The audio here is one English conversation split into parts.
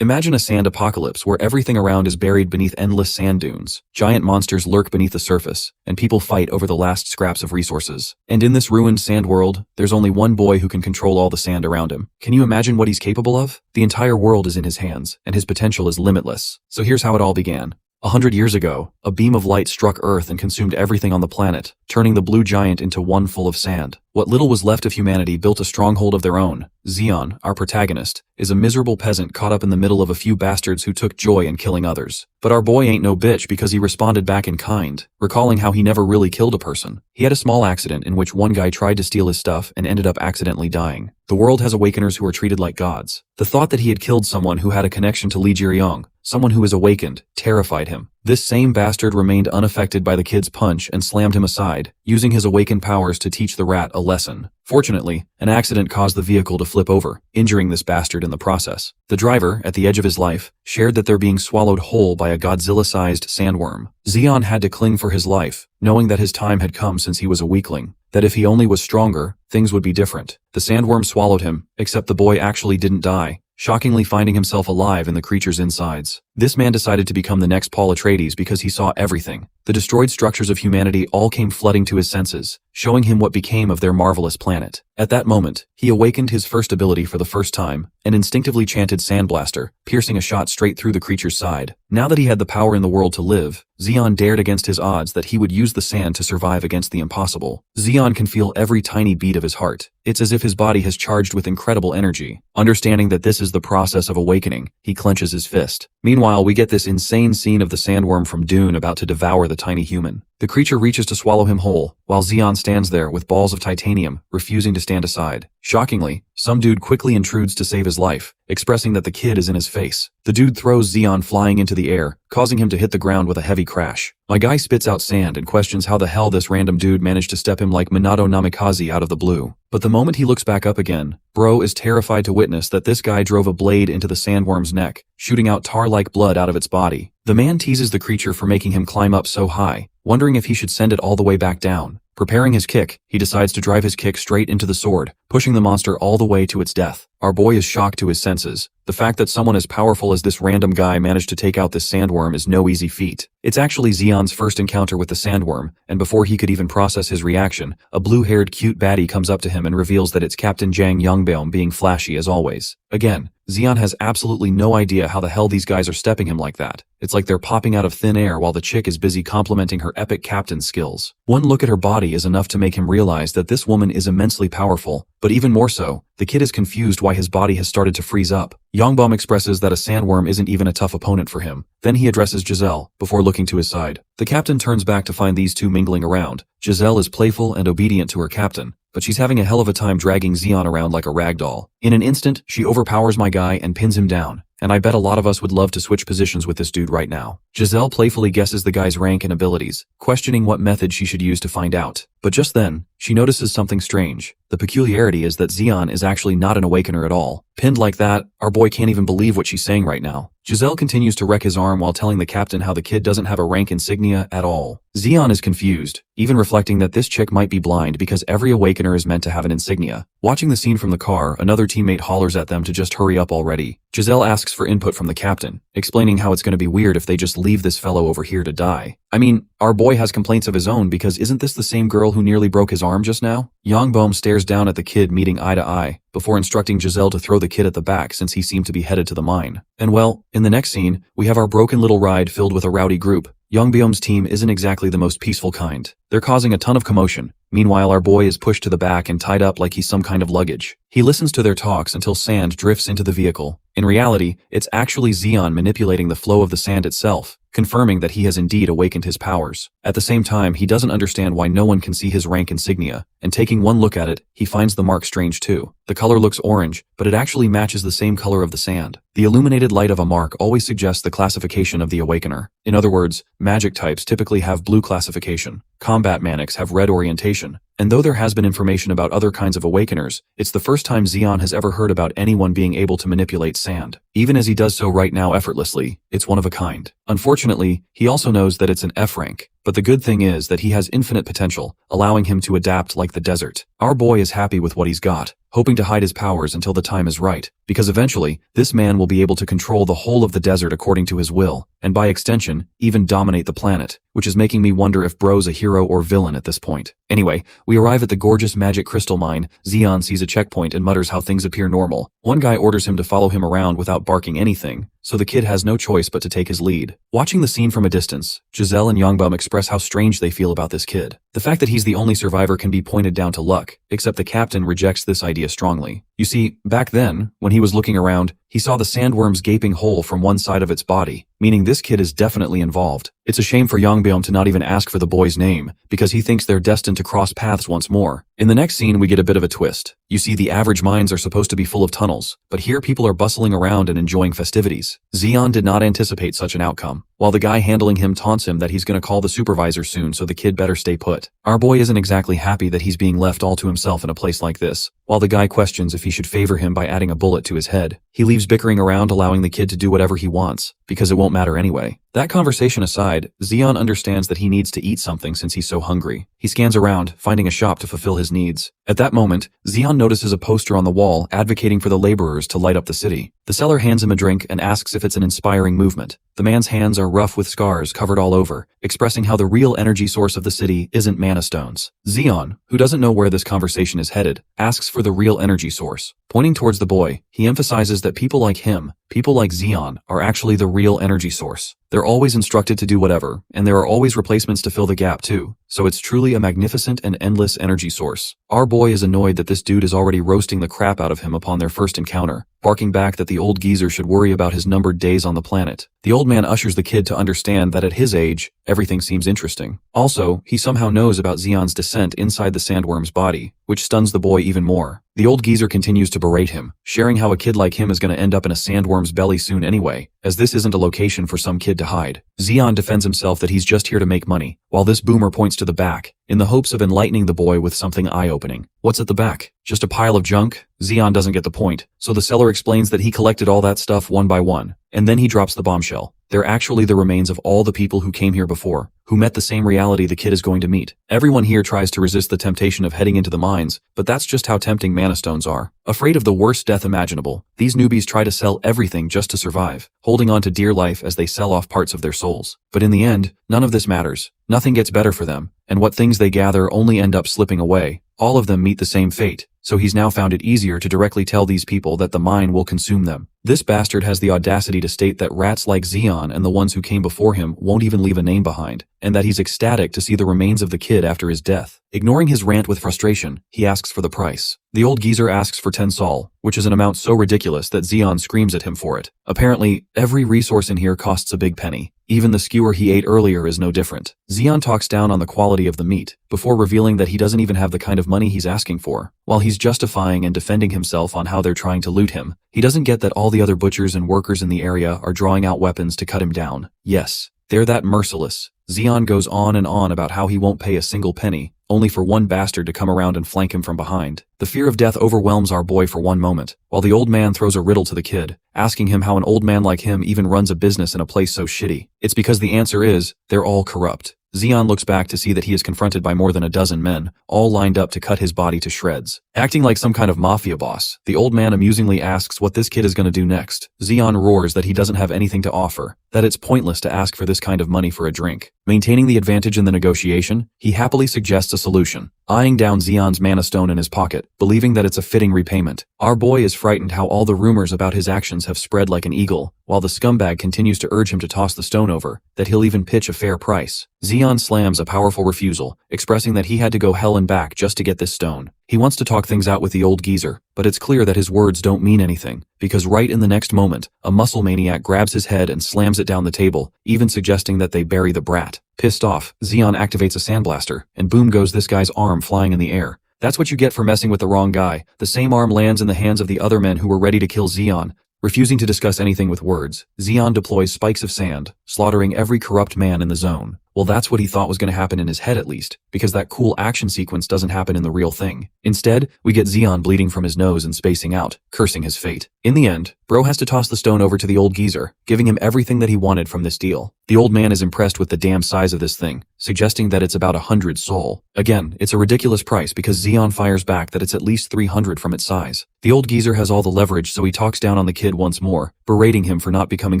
Imagine a sand apocalypse where everything around is buried beneath endless sand dunes, giant monsters lurk beneath the surface, and people fight over the last scraps of resources. And in this ruined sand world, there's only one boy who can control all the sand around him. Can you imagine what he's capable of? The entire world is in his hands, and his potential is limitless. So here's how it all began. 100 years ago, a beam of light struck Earth and consumed everything on the planet, turning the blue giant into one full of sand. What little was left of humanity built a stronghold of their own. Xion, our protagonist, is a miserable peasant caught up in the middle of a few bastards who took joy in killing others. But our boy ain't no bitch because he responded back in kind, recalling how he never really killed a person. He had a small accident in which one guy tried to steal his stuff and ended up accidentally dying. The world has awakeners who are treated like gods. The thought that he had killed someone who had a connection to Li Jiryong, someone who is awakened, terrified him. This same bastard remained unaffected by the kid's punch and slammed him aside, using his awakened powers to teach the rat a lesson. Fortunately, an accident caused the vehicle to flip over, injuring this bastard in the process. The driver, at the edge of his life, shared that they're being swallowed whole by a Godzilla-sized sandworm. Xion had to cling for his life, knowing that his time had come since he was a weakling, that if he only was stronger, things would be different. The sandworm swallowed him, except the boy actually didn't die, shockingly finding himself alive in the creature's insides. This man decided to become the next Paul Atreides because he saw everything. The destroyed structures of humanity all came flooding to his senses, showing him what became of their marvelous planet. At that moment, he awakened his first ability for the first time, and instinctively chanted Sandblaster, piercing a shot straight through the creature's side. Now that he had the power in the world to live, Xion dared against his odds that he would use the sand to survive against the impossible. Xion can feel every tiny beat of his heart. It's as if his body has charged with incredible energy. Understanding that this is the process of awakening, he clenches his fist. Meanwhile, we get this insane scene of the sandworm from Dune about to devour the tiny human. The creature reaches to swallow him whole, while Xion stands there with balls of titanium, refusing to stand aside. Shockingly, some dude quickly intrudes to save his life, expressing that the kid is in his face. The dude throws Xion flying into the air, causing him to hit the ground with a heavy crash. My guy spits out sand and questions how the hell this random dude managed to step him like Minato Namikaze out of the blue. But the moment he looks back up again, Bro is terrified to witness that this guy drove a blade into the sandworm's neck, shooting out tar-like blood out of its body. The man teases the creature for making him climb up so high, wondering if he should send it all the way back down. Preparing his kick, he decides to drive his kick straight into the sword, pushing the monster all the way to its death. Our boy is shocked to his senses. The fact that someone as powerful as this random guy managed to take out this sandworm is no easy feat. It's actually Xion's first encounter with the sandworm, and before he could even process his reaction, a blue-haired cute baddie comes up to him and reveals that it's Captain Jang Yongbaum being flashy as always. Again, Xion has absolutely no idea how the hell these guys are stepping him like that. It's like they're popping out of thin air while the chick is busy complimenting her epic captain skills. One look at her body is enough to make him realize that this woman is immensely powerful, but even more so, the kid is confused why his body has started to freeze up. Yongbaum expresses that a sandworm isn't even a tough opponent for him. Then he addresses Giselle, before looking to his side. The captain turns back to find these two mingling around. Giselle is playful and obedient to her captain, but she's having a hell of a time dragging Xion around like a rag doll. In an instant, she overpowers my guy and pins him down. And I bet a lot of us would love to switch positions with this dude right now. Giselle playfully guesses the guy's rank and abilities, questioning what method she should use to find out. But just then, she notices something strange. The peculiarity is that Xion is actually not an awakener at all. Pinned like that, our boy can't even believe what she's saying right now. Giselle continues to wreck his arm while telling the captain how the kid doesn't have a rank insignia at all. Xion is confused, even reflecting that this chick might be blind because every awakener is meant to have an insignia. Watching the scene from the car, another teammate hollers at them to just hurry up already. Giselle asks for input from the captain, explaining how it's going to be weird if they just leave this fellow over here to die. I mean, our boy has complaints of his own because isn't this the same girl who nearly broke his arm just now? Yongbaum stares down at the kid meeting eye to eye, before instructing Giselle to throw the kid at the back since he seemed to be headed to the mine. And well, in the next scene, we have our broken little ride filled with a rowdy group. Yongbaum's team isn't exactly the most peaceful kind. They're causing a ton of commotion. Meanwhile, our boy is pushed to the back and tied up like he's some kind of luggage. He listens to their talks until sand drifts into the vehicle. In reality, it's actually Xion manipulating the flow of the sand itself, confirming that he has indeed awakened his powers. At the same time, he doesn't understand why no one can see his rank insignia, and taking one look at it, he finds the mark strange too. The color looks orange, but it actually matches the same color of the sand. The illuminated light of a mark always suggests the classification of the awakener. In other words, magic types typically have blue classification, combat manics have red orientation, and though there has been information about other kinds of awakeners, it's the first time Xion has ever heard about anyone being able to manipulate sand. Even as he does so right now effortlessly, it's one of a kind. Unfortunately, he also knows that it's an F rank, but the good thing is that he has infinite potential, allowing him to adapt like the desert. Our boy is happy with what he's got, hoping to hide his powers until the time is right, because eventually, this man will be able to control the whole of the desert according to his will, and by extension, even dominate the planet, which is making me wonder if bro's a hero or villain at this point. Anyway, we arrive at the gorgeous magic crystal mine. Zeon sees a checkpoint and mutters how things appear normal. One guy orders him to follow him around without barking anything, so the kid has no choice but to take his lead. Watching the scene from a distance, Giselle and Yongbum express how strange they feel about this kid. The fact that he's the only survivor can be pointed down to luck, except the captain rejects this idea strongly. You see, back then, when he was looking around, he saw the sandworm's gaping hole from one side of its body, meaning this kid is definitely involved. It's a shame for Yongbum to not even ask for the boy's name, because he thinks they're destined to cross paths once more. In the next scene, we get a bit of a twist. You see, the average mines are supposed to be full of tunnels, but here people are bustling around and enjoying festivities. Zeon did not anticipate such an outcome, while the guy handling him taunts him that he's gonna call the supervisor soon, so the kid better stay put. Our boy isn't exactly happy that he's being left all to himself in a place like this. While the guy questions if he should favor him by adding a bullet to his head, he leaves bickering around, allowing the kid to do whatever he wants, because it won't matter anyway. That conversation aside, Zeon understands that he needs to eat something since he's so hungry. He scans around, finding a shop to fulfill his needs. At that moment, Zeon notices a poster on the wall advocating for the laborers to light up the city. The seller hands him a drink and asks if it's an inspiring movement. The man's hands are rough with scars covered all over, expressing how the real energy source of the city isn't mana stones. Zeon, who doesn't know where this conversation is headed, asks for the real energy source. Pointing towards the boy, he emphasizes that people like him, people like Zeon, are actually the real energy source. They're always instructed to do whatever, and there are always replacements to fill the gap too, so it's truly a magnificent and endless energy source. Our boy is annoyed that this dude is already roasting the crap out of him upon their first encounter, barking back that the old geezer should worry about his numbered days on the planet. The old man ushers the kid to understand that at his age, everything seems interesting. Also, he somehow knows about Zeon's descent inside the sandworm's body, which stuns the boy even more. The old geezer continues to berate him, sharing how a kid like him is going to end up in a sandworm's belly soon anyway, as this isn't a location for some kid to hide. Zeon defends himself that he's just here to make money, while this boomer points to the back, in the hopes of enlightening the boy with something eye-opening. What's at the back? Just a pile of junk? Zeon doesn't get the point, so the seller explains that he collected all that stuff one by one, and then he drops the bombshell. They're actually the remains of all the people who came here before, who met the same reality the kid is going to meet. Everyone here tries to resist the temptation of heading into the mines, but that's just how tempting mana stones are. Afraid of the worst death imaginable, these newbies try to sell everything just to survive, holding on to dear life as they sell off parts of their souls. But in the end, none of this matters. Nothing gets better for them, and what things they gather only end up slipping away. All of them meet the same fate, so he's now found it easier to directly tell these people that the mine will consume them. This bastard has the audacity to state that rats like Zeon and the ones who came before him won't even leave a name behind, and that he's ecstatic to see the remains of the kid after his death. Ignoring his rant with frustration, he asks for the price. The old geezer asks for 10 sol, which is an amount so ridiculous that Zeon screams at him for it. Apparently, every resource in here costs a big penny. Even the skewer he ate earlier is no different. Zeon talks down on the quality of the meat, before revealing that he doesn't even have the kind of money he's asking for. While he's justifying and defending himself on how they're trying to loot him, he doesn't get that all the other butchers and workers in the area are drawing out weapons to cut him down. Yes, they're that merciless. Zeon goes on and on about how he won't pay a single penny, only for one bastard to come around and flank him from behind. The fear of death overwhelms our boy for one moment, while the old man throws a riddle to the kid, asking him how an old man like him even runs a business in a place so shitty. It's because the answer is, they're all corrupt. Zeon looks back to see that he is confronted by more than a dozen men, all lined up to cut his body to shreds. Acting like some kind of mafia boss, the old man amusingly asks what this kid is going to do next. Zeon roars that he doesn't have anything to offer, that it's pointless to ask for this kind of money for a drink. Maintaining the advantage in the negotiation, he happily suggests a solution, eyeing down Zeon's mana stone in his pocket, believing that it's a fitting repayment. Our boy is frightened how all the rumors about his actions have spread like an eagle, while the scumbag continues to urge him to toss the stone over, that he'll even pitch a fair price. Zeon slams a powerful refusal, expressing that he had to go hell and back just to get this stone. He wants to talk things out with the old geezer, but it's clear that his words don't mean anything, because right in the next moment, a muscle maniac grabs his head and slams it down the table, even suggesting that they bury the brat. Pissed off, Zeon activates a sandblaster, and boom goes this guy's arm flying in the air. That's what you get for messing with the wrong guy. The same arm lands in the hands of the other men who were ready to kill Zeon. Refusing to discuss anything with words, Zeon deploys spikes of sand, slaughtering every corrupt man in the zone. Well, that's what he thought was going to happen in his head at least, because that cool action sequence doesn't happen in the real thing. Instead, we get Zeon bleeding from his nose and spacing out, cursing his fate. In the end, Bro has to toss the stone over to the old geezer, giving him everything that he wanted from this deal. The old man is impressed with the damn size of this thing, suggesting that it's about 100 sol. Again, it's a ridiculous price because Zeon fires back that it's at least 300 from its size. The old geezer has all the leverage, so he talks down on the kid once more, berating him for not becoming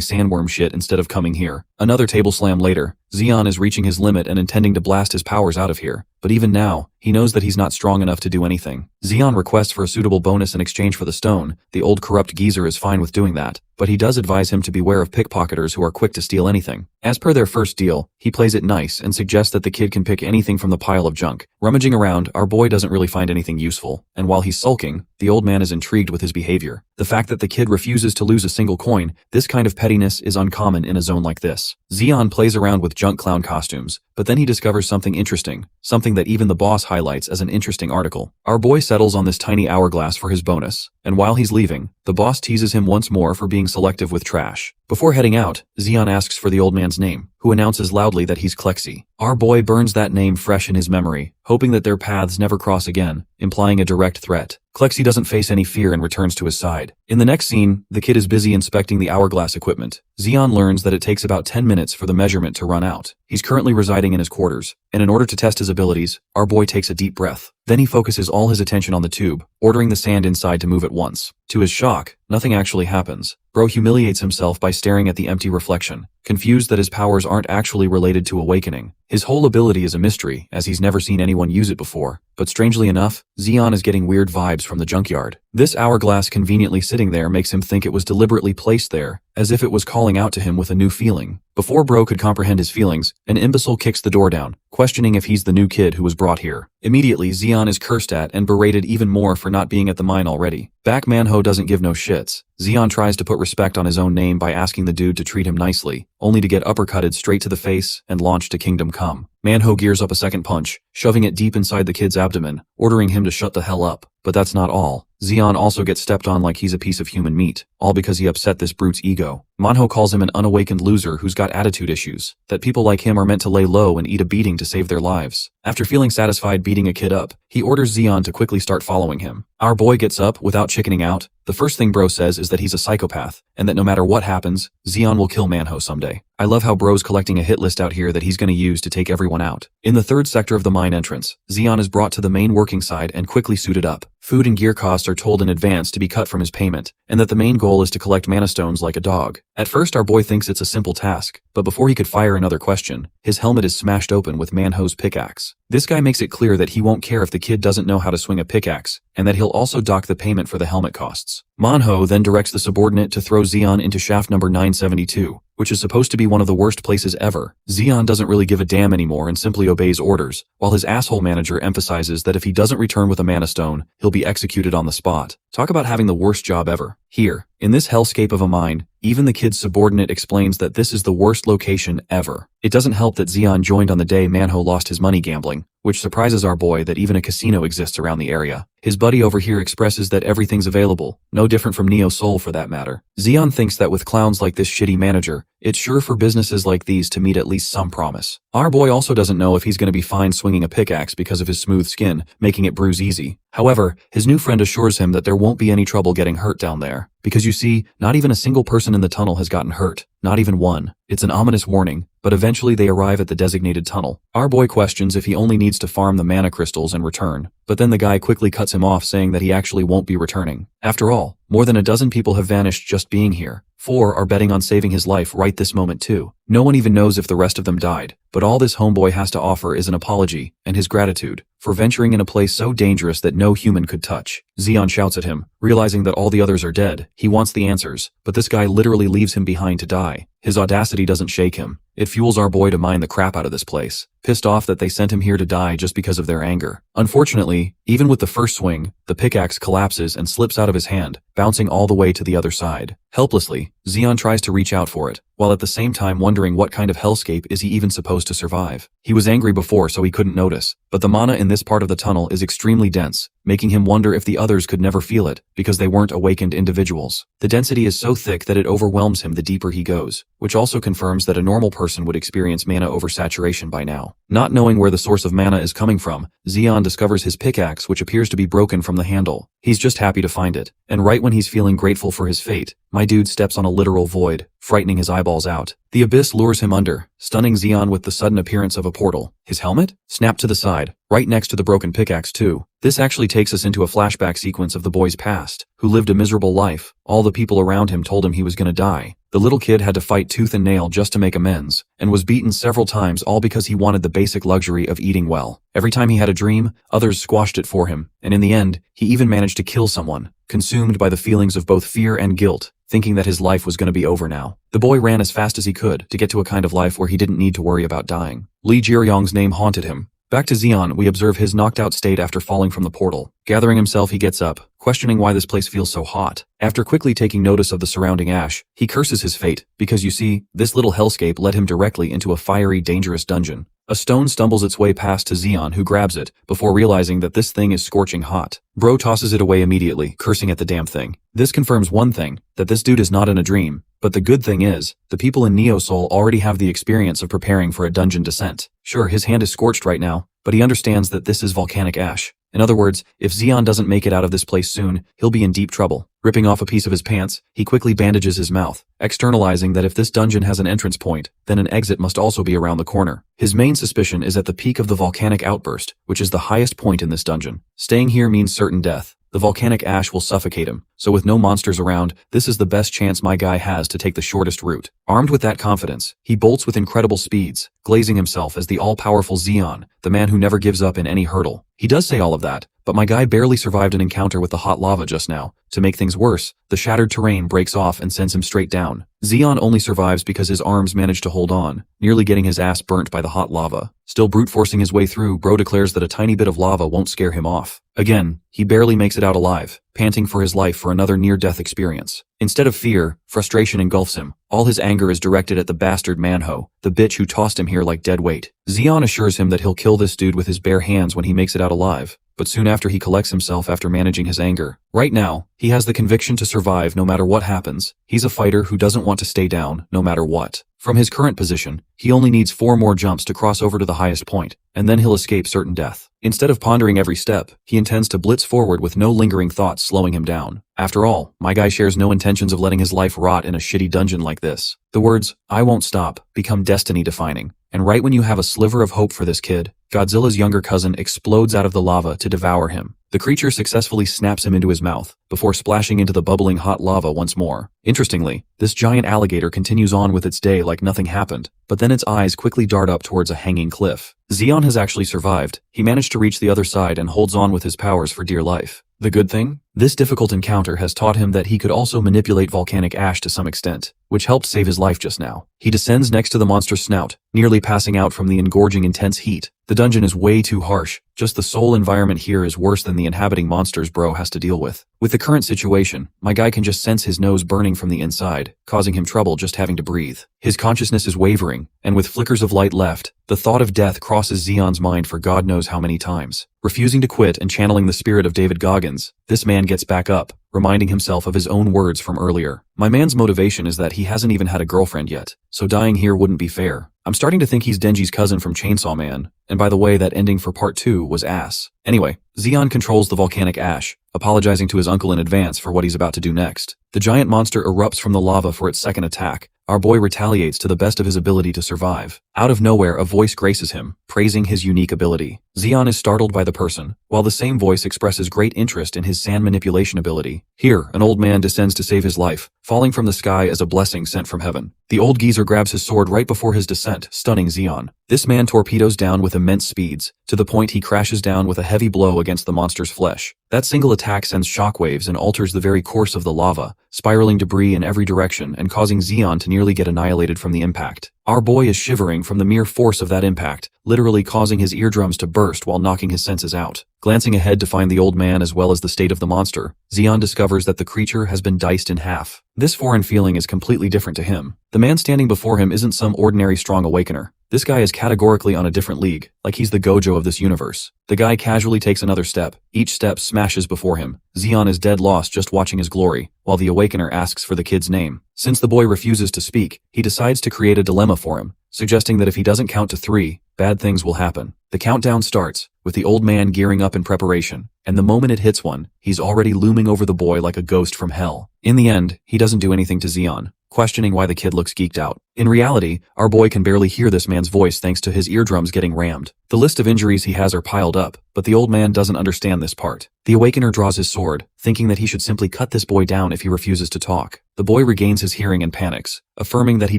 sandworm shit instead of coming here. Another table slam later, Zeon is reaching his limit and intending to blast his powers out of here. But even now, he knows that he's not strong enough to do anything. Zeon requests for a suitable bonus in exchange for the stone. The old corrupt geezer is fine with doing that, but he does advise him to beware of pickpocketers who are quick to steal anything. As per their first deal, he plays it nice and suggests that the kid can pick anything from the pile of junk. Rummaging around, our boy doesn't really find anything useful, and while he's sulking, the old man is intrigued with his behavior. The fact that the kid refuses to lose a single coin, this kind of pettiness is uncommon in a zone like this. Zeon plays around with junk clown costumes, but then he discovers something interesting, something that even the boss highlights as an interesting article. Our boy settles on this tiny hourglass for his bonus, and while he's leaving, the boss teases him once more for being selective with trash. Before heading out, Zeon asks for the old man's name, who announces loudly that he's Klexi. Our boy burns that name fresh in his memory, hoping that their paths never cross again, implying a direct threat. Klexi doesn't face any fear and returns to his side. In the next scene, the kid is busy inspecting the hourglass equipment. Zeon learns that it takes about 10 minutes for the measurement to run out. He's currently residing in his quarters, and in order to test his abilities, our boy takes a deep breath. Then he focuses all his attention on the tube, ordering the sand inside to move at once. To his shock, nothing actually happens. Bro humiliates himself by staring at the empty reflection, confused that his powers aren't actually related to awakening. His whole ability is a mystery, as he's never seen anyone use it before. But strangely enough, Zeon is getting weird vibes from the junkyard. This hourglass conveniently sitting there makes him think it was deliberately placed there, as if it was calling out to him with a new feeling. Before Bro could comprehend his feelings, an imbecile kicks the door down, questioning if he's the new kid who was brought here. Immediately, Zeon is cursed at and berated even more for not being at the mine already. Back Manhwa doesn't give no shits. Zeon tries to put respect on his own name by asking the dude to treat him nicely, only to get uppercutted straight to the face and launched to Kingdom Come. Manhwa gears up a second punch, shoving it deep inside the kid's abdomen, ordering him to shut the hell up. But that's not all. Zeon also gets stepped on like he's a piece of human meat, all because he upset this brute's ego. Manhwa calls him an unawakened loser who's got attitude issues, that people like him are meant to lay low and eat a beating to save their lives. After feeling satisfied beating a kid up, he orders Zeon to quickly start following him. Our boy gets up without chickening out. The first thing Bro says is that he's a psychopath, and that no matter what happens, Zeon will kill Manhwa someday. I love how Bro's collecting a hit list out here that he's gonna use to take everyone out. In the third sector of the mine entrance, Zeon is brought to the main working side and quickly suited up. Food and gear costs are told in advance to be cut from his payment, and that the main goal is to collect mana stones like a dog. At first our boy thinks it's a simple task, but before he could fire another question, his helmet is smashed open with Manhwa's pickaxe. This guy makes it clear that he won't care if the kid doesn't know how to swing a pickaxe, and that he'll also dock the payment for the helmet costs. Manhwa then directs the subordinate to throw Zeon into shaft number 972, which is supposed to be one of the worst places ever. Zeon doesn't really give a damn anymore and simply obeys orders, while his asshole manager emphasizes that if he doesn't return with a mana stone, he'll be executed on the spot. Talk about having the worst job ever. Here, in this hellscape of a mine, even the kid's subordinate explains that this is the worst location ever. It doesn't help that Zeon joined on the day Manhwa lost his money gambling, which surprises our boy that even a casino exists around the area. His buddy over here expresses that everything's available, no different from Neo Soul for that matter. Zeon thinks that with clowns like this shitty manager, it's sure for businesses like these to meet at least some promise. Our boy also doesn't know if he's going to be fine swinging a pickaxe because of his smooth skin, making it bruise easy. However, his new friend assures him that there won't be any trouble getting hurt down there. Because you see, not even a single person in the tunnel has gotten hurt. Not even one. It's an ominous warning, but eventually they arrive at the designated tunnel. Our boy questions if he only needs to farm the mana crystals and return, but then the guy quickly cuts him off saying that he actually won't be returning. After all, more than a dozen people have vanished just being here. 4 are betting on saving his life right this moment too. No one even knows if the rest of them died, but all this homeboy has to offer is an apology and his gratitude for venturing in a place so dangerous that no human could touch. Zeon shouts at him, realizing that all the others are dead. He wants the answers, but this guy literally leaves him behind to die. His audacity doesn't shake him. It fuels our boy to mine the crap out of this place, pissed off that they sent him here to die just because of their anger. Unfortunately, even with the first swing, the pickaxe collapses and slips out of his hand, bouncing all the way to the other side. Helplessly, Zeon tries to reach out for it, while at the same time wondering what kind of hellscape is he even supposed to survive. He was angry before so he couldn't notice, but the mana in this part of the tunnel is extremely dense, making him wonder if the others could never feel it, because they weren't awakened individuals. The density is so thick that it overwhelms him the deeper he goes, which also confirms that a normal person person would experience mana oversaturation by now. Not knowing where the source of mana is coming from, Zeon discovers his pickaxe, which appears to be broken from the handle. He's just happy to find it, and right when he's feeling grateful for his fate, my dude steps on a literal void, frightening his eyeballs out. The abyss lures him under, stunning Zeon with the sudden appearance of a portal. His helmet? Snapped to the side, right next to the broken pickaxe too. This actually takes us into a flashback sequence of the boy's past, who lived a miserable life. All the people around him told him he was gonna die. The little kid had to fight tooth and nail just to make amends, and was beaten several times, all because he wanted the basic luxury of eating well. Every time he had a dream, others squashed it for him, and in the end, he even managed to kill someone, consumed by the feelings of both fear and guilt, thinking that his life was going to be over now. The boy ran as fast as he could to get to a kind of life where he didn't need to worry about dying. Li Jiryong's name haunted him. Back to Zeon, we observe his knocked out state after falling from the portal. Gathering himself, he gets up, questioning why this place feels so hot. After quickly taking notice of the surrounding ash, he curses his fate, because you see, this little hellscape led him directly into a fiery, dangerous dungeon. A stone stumbles its way past to Zeon, who grabs it, before realizing that this thing is scorching hot. Bro tosses it away immediately, cursing at the damn thing. This confirms one thing, that this dude is not in a dream. But the good thing is, the people in Neo Soul already have the experience of preparing for a dungeon descent. Sure, his hand is scorched right now, but he understands that this is volcanic ash. In other words, if Zeon doesn't make it out of this place soon, he'll be in deep trouble. Ripping off a piece of his pants, he quickly bandages his mouth, externalizing that if this dungeon has an entrance point, then an exit must also be around the corner. His main suspicion is at the peak of the volcanic outburst, which is the highest point in this dungeon. Staying here means certain death. The volcanic ash will suffocate him, so with no monsters around, this is the best chance my guy has to take the shortest route. Armed with that confidence, he bolts with incredible speeds, glazing himself as the all-powerful Zeon, the man who never gives up in any hurdle. He does say all of that, but my guy barely survived an encounter with the hot lava just now. To make things worse, the shattered terrain breaks off and sends him straight down. Zeon only survives because his arms manage to hold on, nearly getting his ass burnt by the hot lava. Still brute forcing his way through, bro declares that a tiny bit of lava won't scare him off. Again, he barely makes it out alive, panting for his life for another near-death experience. Instead of fear, frustration engulfs him. All his anger is directed at the bastard Manhwa, the bitch who tossed him here like dead weight. Zeon assures him that he'll kill this dude with his bare hands when he makes it out alive, but soon after he collects himself after managing his anger. Right now, he has the conviction to survive no matter what happens. He's a fighter who doesn't want to stay down, no matter what. From his current position, he only needs 4 more jumps to cross over to the highest point, and then he'll escape certain death. Instead of pondering every step, he intends to blitz forward with no lingering thoughts slowing him down. After all, my guy shares no intentions of letting his life rot in a shitty dungeon like this. The words, "I won't stop," become destiny-defining. And right when you have a sliver of hope for this kid, Godzilla's younger cousin explodes out of the lava to devour him. The creature successfully snaps him into his mouth, before splashing into the bubbling hot lava once more. Interestingly, this giant alligator continues on with its day like nothing happened, but then its eyes quickly dart up towards a hanging cliff. Zeon has actually survived. He managed to reach the other side and holds on with his powers for dear life. The good thing? This difficult encounter has taught him that he could also manipulate volcanic ash to some extent, which helped save his life just now. He descends next to the monster's snout, nearly passing out from the engorging intense heat. The dungeon is way too harsh. Just the soul environment here is worse than the inhabiting monsters bro has to deal with. With the current situation, my guy can just sense his nose burning from the inside, causing him trouble just having to breathe. His consciousness is wavering, and with flickers of light left, the thought of death crosses Zeon's mind for God knows how many times. Refusing to quit and channeling the spirit of David Goggins, this man gets back up, reminding himself of his own words from earlier. My man's motivation is that he hasn't even had a girlfriend yet, so dying here wouldn't be fair. I'm starting to think he's Denji's cousin from Chainsaw Man, and by the way, that ending for part 2 was ass. Anyway, Zeon controls the volcanic ash, apologizing to his uncle in advance for what he's about to do next. The giant monster erupts from the lava for its second attack. Our boy retaliates to the best of his ability to survive. Out of nowhere, a voice graces him, praising his unique ability. Zeon is startled by the person, while the same voice expresses great interest in his sand manipulation ability. Here, an old man descends to save his life, falling from the sky as a blessing sent from heaven. The old geezer grabs his sword right before his descent, stunning Zeon. This man torpedoes down with immense speeds, to the point he crashes down with a heavy blow against the monster's flesh. That single attack sends shockwaves and alters the very course of the lava, spiraling debris in every direction and causing Zeon to nearly get annihilated from the impact. Our boy is shivering from the mere force of that impact, literally causing his eardrums to burst while knocking his senses out. Glancing ahead to find the old man as well as the state of the monster, Zeon discovers that the creature has been diced in half. This foreign feeling is completely different to him. The man standing before him isn't some ordinary strong awakener. This guy is categorically on a different league, like he's the Gojo of this universe. The guy casually takes another step. Each step smashes before him. Zeon is dead lost just watching his glory, while the awakener asks for the kid's name. Since the boy refuses to speak, he decides to create a dilemma for him. suggesting that if he doesn't count to 3, bad things will happen. The countdown starts, with the old man gearing up in preparation, and the moment it hits 1, he's already looming over the boy like a ghost from hell. In the end, he doesn't do anything to Zeon, questioning why the kid looks geeked out. In reality, our boy can barely hear this man's voice thanks to his eardrums getting rammed. The list of injuries he has are piled up, but the old man doesn't understand this part. The Awakener draws his sword, thinking that he should simply cut this boy down if he refuses to talk. The boy regains his hearing and panics, affirming that he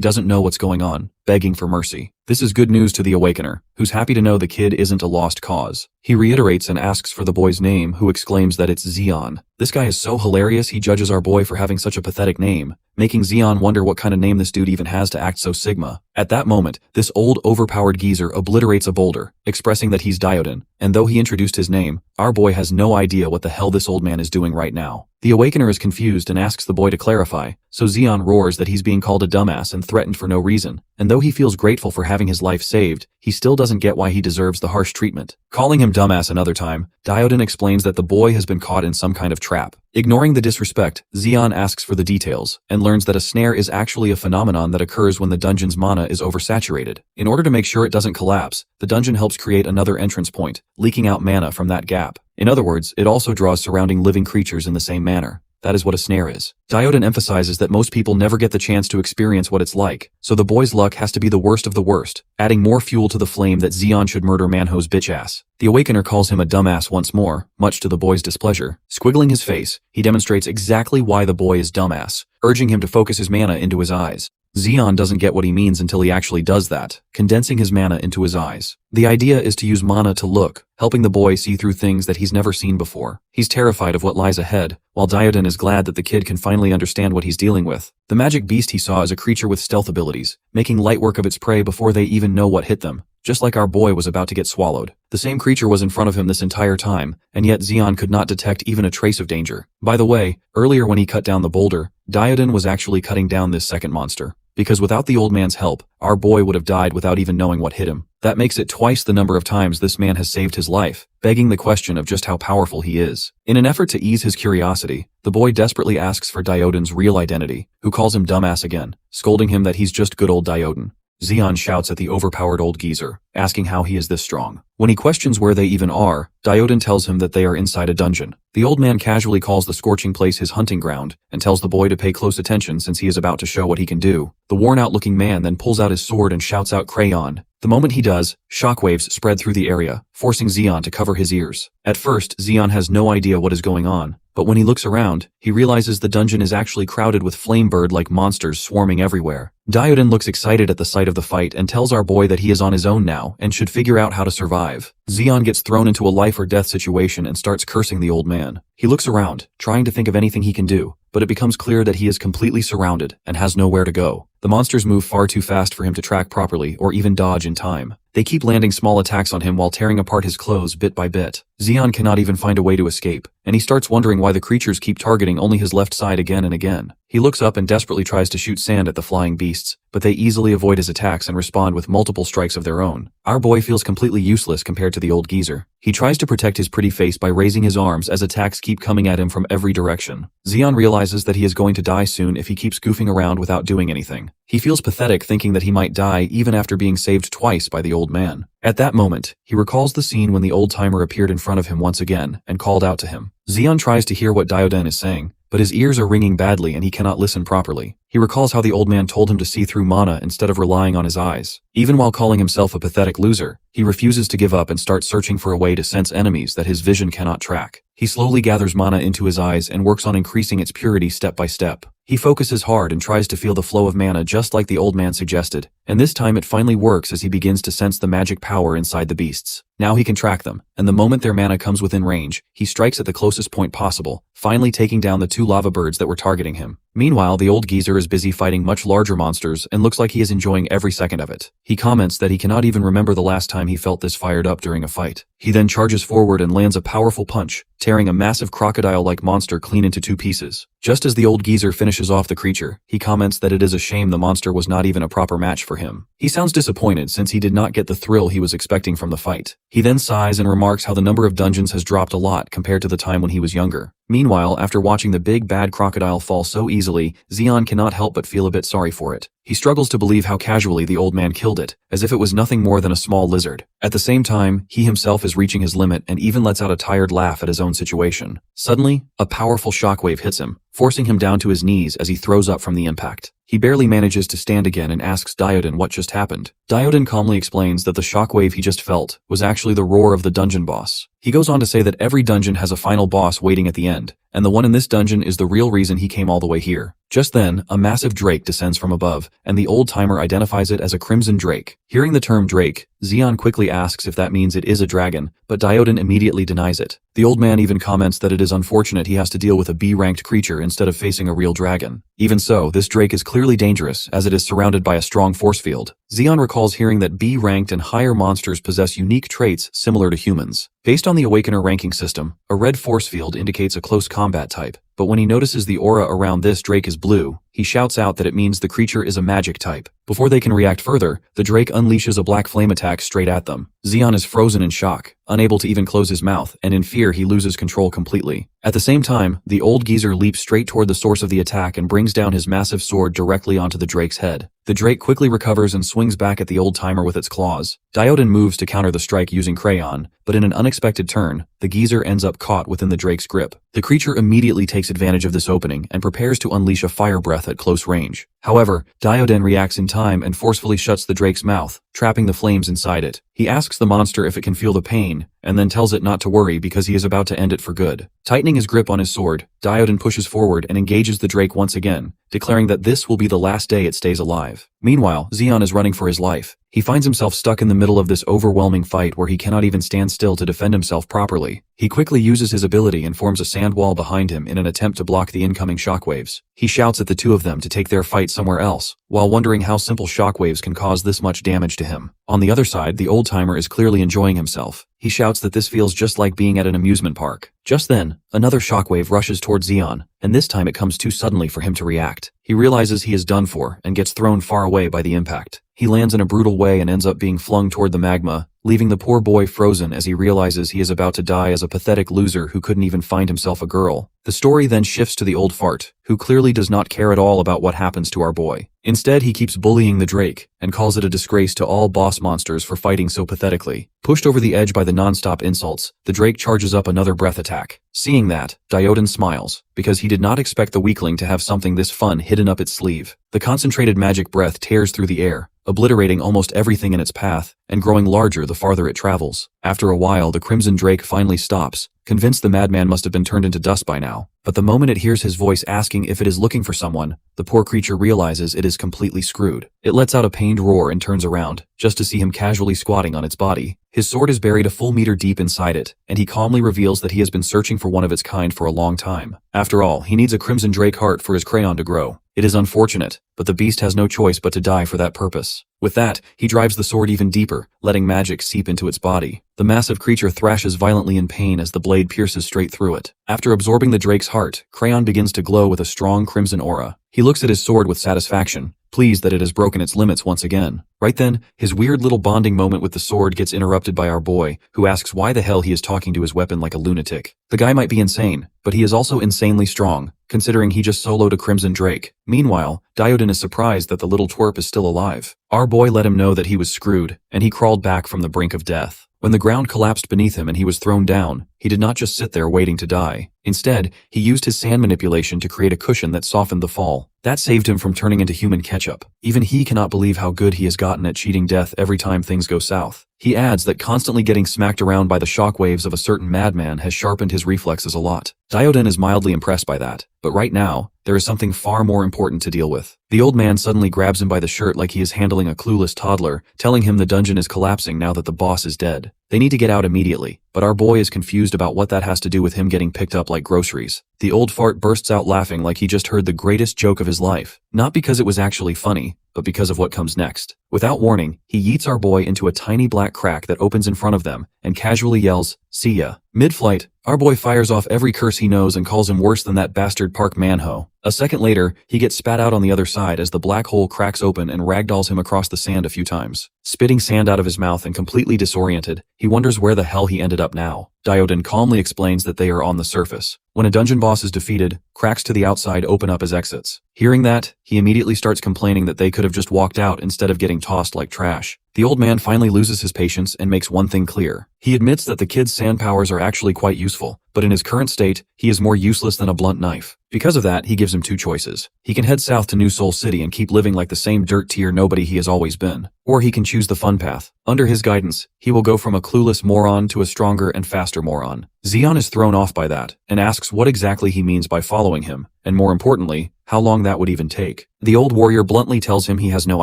doesn't know what's going on, begging for mercy. This is good news to the Awakener, who's happy to know the kid isn't a lost cause. He reiterates and asks for the boy's name, who exclaims that it's Zeon. This guy is so hilarious he judges our boy for having such a pathetic name, making Zeon wonder what kind of name this dude even has to act so Sigma. At that moment, this old overpowered geezer obliterates a boulder, expressing that he's Dioden, and though he introduced his name, our boy has no idea what the hell this old man is doing right now. The Awakener is confused and asks the boy to clarify, so Zeon roars that he's being called a dumbass and threatened for no reason, and though he feels grateful for having his life saved, he still doesn't get why he deserves the harsh treatment. Calling him dumbass another time, Dioden explains that the boy has been caught in some kind of trap. Ignoring the disrespect, Zeon asks for the details, and learns that a snare is actually a phenomenon that occurs when the dungeon's mana is oversaturated. In order to make sure it doesn't collapse, the dungeon helps create another entrance point, leaking out mana from that gap. In other words, it also draws surrounding living creatures in the same manner. That is what a snare is. Dioden emphasizes that most people never get the chance to experience what it's like, so the boy's luck has to be the worst of the worst, adding more fuel to the flame that Zeon should murder Manho's bitch ass. The Awakener calls him a dumbass once more, much to the boy's displeasure. Squiggling his face, he demonstrates exactly why the boy is dumbass, urging him to focus his mana into his eyes. Zeon doesn't get what he means until he actually does that, condensing his mana into his eyes. The idea is to use mana to look, helping the boy see through things that he's never seen before. He's terrified of what lies ahead, while Dioden is glad that the kid can finally understand what he's dealing with. The magic beast he saw is a creature with stealth abilities, making light work of its prey before they even know what hit them. Just like our boy was about to get swallowed. The same creature was in front of him this entire time, and yet Zeon could not detect even a trace of danger. By the way, earlier when he cut down the boulder, Dioden was actually cutting down this second monster. Because without the old man's help, our boy would have died without even knowing what hit him. That makes it twice the number of times this man has saved his life, begging the question of just how powerful he is. In an effort to ease his curiosity, the boy desperately asks for Dioden's real identity, who calls him dumbass again, scolding him that he's just good old Dioden. Zeon shouts at the overpowered old geezer, asking how he is this strong. When he questions where they even are, Dioden tells him that they are inside a dungeon. The old man casually calls the scorching place his hunting ground, and tells the boy to pay close attention since he is about to show what he can do. The worn-out looking man then pulls out his sword and shouts out Crayon. The moment he does, shockwaves spread through the area, forcing Zeon to cover his ears. At first, Zeon has no idea what is going on, but when he looks around, he realizes the dungeon is actually crowded with flame-bird-like monsters swarming everywhere. Dioden looks excited at the sight of the fight and tells our boy that he is on his own now and should figure out how to survive. Zeon gets thrown into a life-or-death situation and starts cursing the old man. He looks around, trying to think of anything he can do, but it becomes clear that he is completely surrounded and has nowhere to go. The monsters move far too fast for him to track properly or even dodge in time. They keep landing small attacks on him while tearing apart his clothes bit by bit. Zeon cannot even find a way to escape, and he starts wondering why the creatures keep targeting only his left side again and again. He looks up and desperately tries to shoot sand at the flying beasts, but they easily avoid his attacks and respond with multiple strikes of their own. Our boy feels completely useless compared to the old geezer. He tries to protect his pretty face by raising his arms as attacks keep coming at him from every direction. Zeon realizes that he is going to die soon if he keeps goofing around without doing anything. He feels pathetic thinking that he might die even after being saved twice by the old man. At that moment, he recalls the scene when the old-timer appeared in front of him once again and called out to him. Zeon tries to hear what Dioden is saying, but his ears are ringing badly and he cannot listen properly. He recalls how the old man told him to see through mana instead of relying on his eyes. Even while calling himself a pathetic loser, he refuses to give up and starts searching for a way to sense enemies that his vision cannot track. He slowly gathers mana into his eyes and works on increasing its purity step by step. He focuses hard and tries to feel the flow of mana just like the old man suggested, and this time it finally works as he begins to sense the magic power inside the beasts. Now he can track them, and the moment their mana comes within range, he strikes at the closest point possible, finally taking down the 2 lava birds that were targeting him. Meanwhile, the old geezer is busy fighting much larger monsters and looks like he is enjoying every second of it. He comments that he cannot even remember the last time he felt this fired up during a fight. He then charges forward and lands a powerful punch, tearing a massive crocodile-like monster clean into 2 pieces. Just as the old geezer finishes off the creature, he comments that it is a shame the monster was not even a proper match for him. He sounds disappointed since he did not get the thrill he was expecting from the fight. He then sighs and remarks how the number of dungeons has dropped a lot compared to the time when he was younger. Meanwhile, after watching the big bad crocodile fall so easily, Zeon cannot help but feel a bit sorry for it. He struggles to believe how casually the old man killed it, as if it was nothing more than a small lizard. At the same time, he himself is reaching his limit and even lets out a tired laugh at his own situation. Suddenly, a powerful shockwave hits him, forcing him down to his knees as he throws up from the impact. He barely manages to stand again and asks Diodon what just happened. Diodon calmly explains that the shockwave he just felt was actually the roar of the dungeon boss. He goes on to say that every dungeon has a final boss waiting at the end, and the one in this dungeon is the real reason he came all the way here. Just then, a massive drake descends from above, and the old-timer identifies it as a crimson drake. Hearing the term drake, Zeon quickly asks if that means it is a dragon, but Diodon immediately denies it. The old man even comments that it is unfortunate he has to deal with a B-ranked creature instead of facing a real dragon. Even so, this drake is clearly dangerous, as it is surrounded by a strong force field. Zeon recalls hearing that B-ranked and higher monsters possess unique traits similar to humans. Based on the Awakener ranking system, a red force field indicates a close combat type, but when he notices the aura around this drake is blue, he shouts out that it means the creature is a magic type. Before they can react further, the drake unleashes a black flame attack straight at them. Zeon is frozen in shock, unable to even close his mouth, and in fear he loses control completely. At the same time, the old geezer leaps straight toward the source of the attack and brings down his massive sword directly onto the drake's head. The drake quickly recovers and swings back at the old-timer with its claws. Diodon moves to counter the strike using crayon, but in an unexpected turn, the geezer ends up caught within the drake's grip. The creature immediately takes advantage of this opening and prepares to unleash a fire breath at close range. However, Diodon reacts in time and forcefully shuts the drake's mouth, trapping the flames inside it. He asks the monster if it can feel the pain, and then tells it not to worry because he is about to end it for good. Tightening his grip on his sword, Diodon pushes forward and engages the drake once again, declaring that this will be the last day it stays alive. Meanwhile, Zeon is running for his life. He finds himself stuck in the middle of this overwhelming fight where he cannot even stand still to defend himself properly. He quickly uses his ability and forms a sand wall behind him in an attempt to block the incoming shockwaves. He shouts at the two of them to take their fight somewhere else, while wondering how simple shockwaves can cause this much damage to him. On the other side, the old-timer is clearly enjoying himself. He shouts that this feels just like being at an amusement park. Just then, another shockwave rushes towards Zeon, and this time it comes too suddenly for him to react. He realizes he is done for and gets thrown far away by the impact. He lands in a brutal way and ends up being flung toward the magma, leaving the poor boy frozen as he realizes he is about to die as a pathetic loser who couldn't even find himself a girl. The story then shifts to the old fart, who clearly does not care at all about what happens to our boy. Instead, he keeps bullying the drake, and calls it a disgrace to all boss monsters for fighting so pathetically. Pushed over the edge by the non-stop insults, the drake charges up another breath attack. Seeing that, Diodon smiles, because he did not expect the weakling to have something this fun hidden up its sleeve. The concentrated magic breath tears through the air, obliterating almost everything in its path, and growing larger the farther it travels. After a while, the crimson drake finally stops, convinced the madman must have been turned into dust by now. But the moment it hears his voice asking if it is looking for someone, the poor creature realizes it is completely screwed. It lets out a pained roar and turns around, just to see him casually squatting on its body. His sword is buried a full meter deep inside it, and he calmly reveals that he has been searching for one of its kind for a long time. After all, he needs a crimson drake heart for his crayon to grow. It is unfortunate, but the beast has no choice but to die for that purpose. With that, he drives the sword even deeper, letting magic seep into its body. The massive creature thrashes violently in pain as the blade pierces straight through it. After absorbing the drake's heart, Crayon begins to glow with a strong crimson aura. He looks at his sword with satisfaction, pleased that it has broken its limits once again. Right then, his weird little bonding moment with the sword gets interrupted by our boy, who asks why the hell he is talking to his weapon like a lunatic. The guy might be insane, but he is also insanely strong, considering he just soloed a crimson drake. Meanwhile, Diodon is surprised that the little twerp is still alive. Our boy let him know that he was screwed, and he crawled back from the brink of death. When the ground collapsed beneath him and he was thrown down, he did not just sit there waiting to die. Instead, he used his sand manipulation to create a cushion that softened the fall. That saved him from turning into human ketchup. Even he cannot believe how good he has gotten at cheating death every time things go south. He adds that constantly getting smacked around by the shockwaves of a certain madman has sharpened his reflexes a lot. Diodon is mildly impressed by that, but right now, there is something far more important to deal with. The old man suddenly grabs him by the shirt like he is handling a clueless toddler, telling him the dungeon is collapsing now that the boss is dead. They need to get out immediately, but our boy is confused about what that has to do with him getting picked up like groceries. The old fart bursts out laughing like he just heard the greatest joke of his life, not because it was actually funny, but because of what comes next. Without warning, he yeets our boy into a tiny black crack that opens in front of them, and casually yells, "See ya." Mid-flight, our boy fires off every curse he knows and calls him worse than that bastard Park Manhwa. A second later, he gets spat out on the other side as the black hole cracks open and ragdolls him across the sand a few times. Spitting sand out of his mouth and completely disoriented, he wonders where the hell he ended up now. Dioden calmly explains that they are on the surface. When a dungeon boss is defeated, cracks to the outside open up as exits. Hearing that, he immediately starts complaining that they could have just walked out instead of getting tossed like trash. The old man finally loses his patience and makes one thing clear. He admits that the kid's sand powers are actually quite useful, but in his current state, he is more useless than a blunt knife. Because of that, he gives him two choices. He can head south to New Soul City and keep living like the same dirt-tier nobody he has always been. Or he can choose the fun path. Under his guidance, he will go from a clueless moron to a stronger and faster moron. Zeon is thrown off by that, and asks what exactly he means by following him, and more importantly, how long that would even take. The old warrior bluntly tells him he has no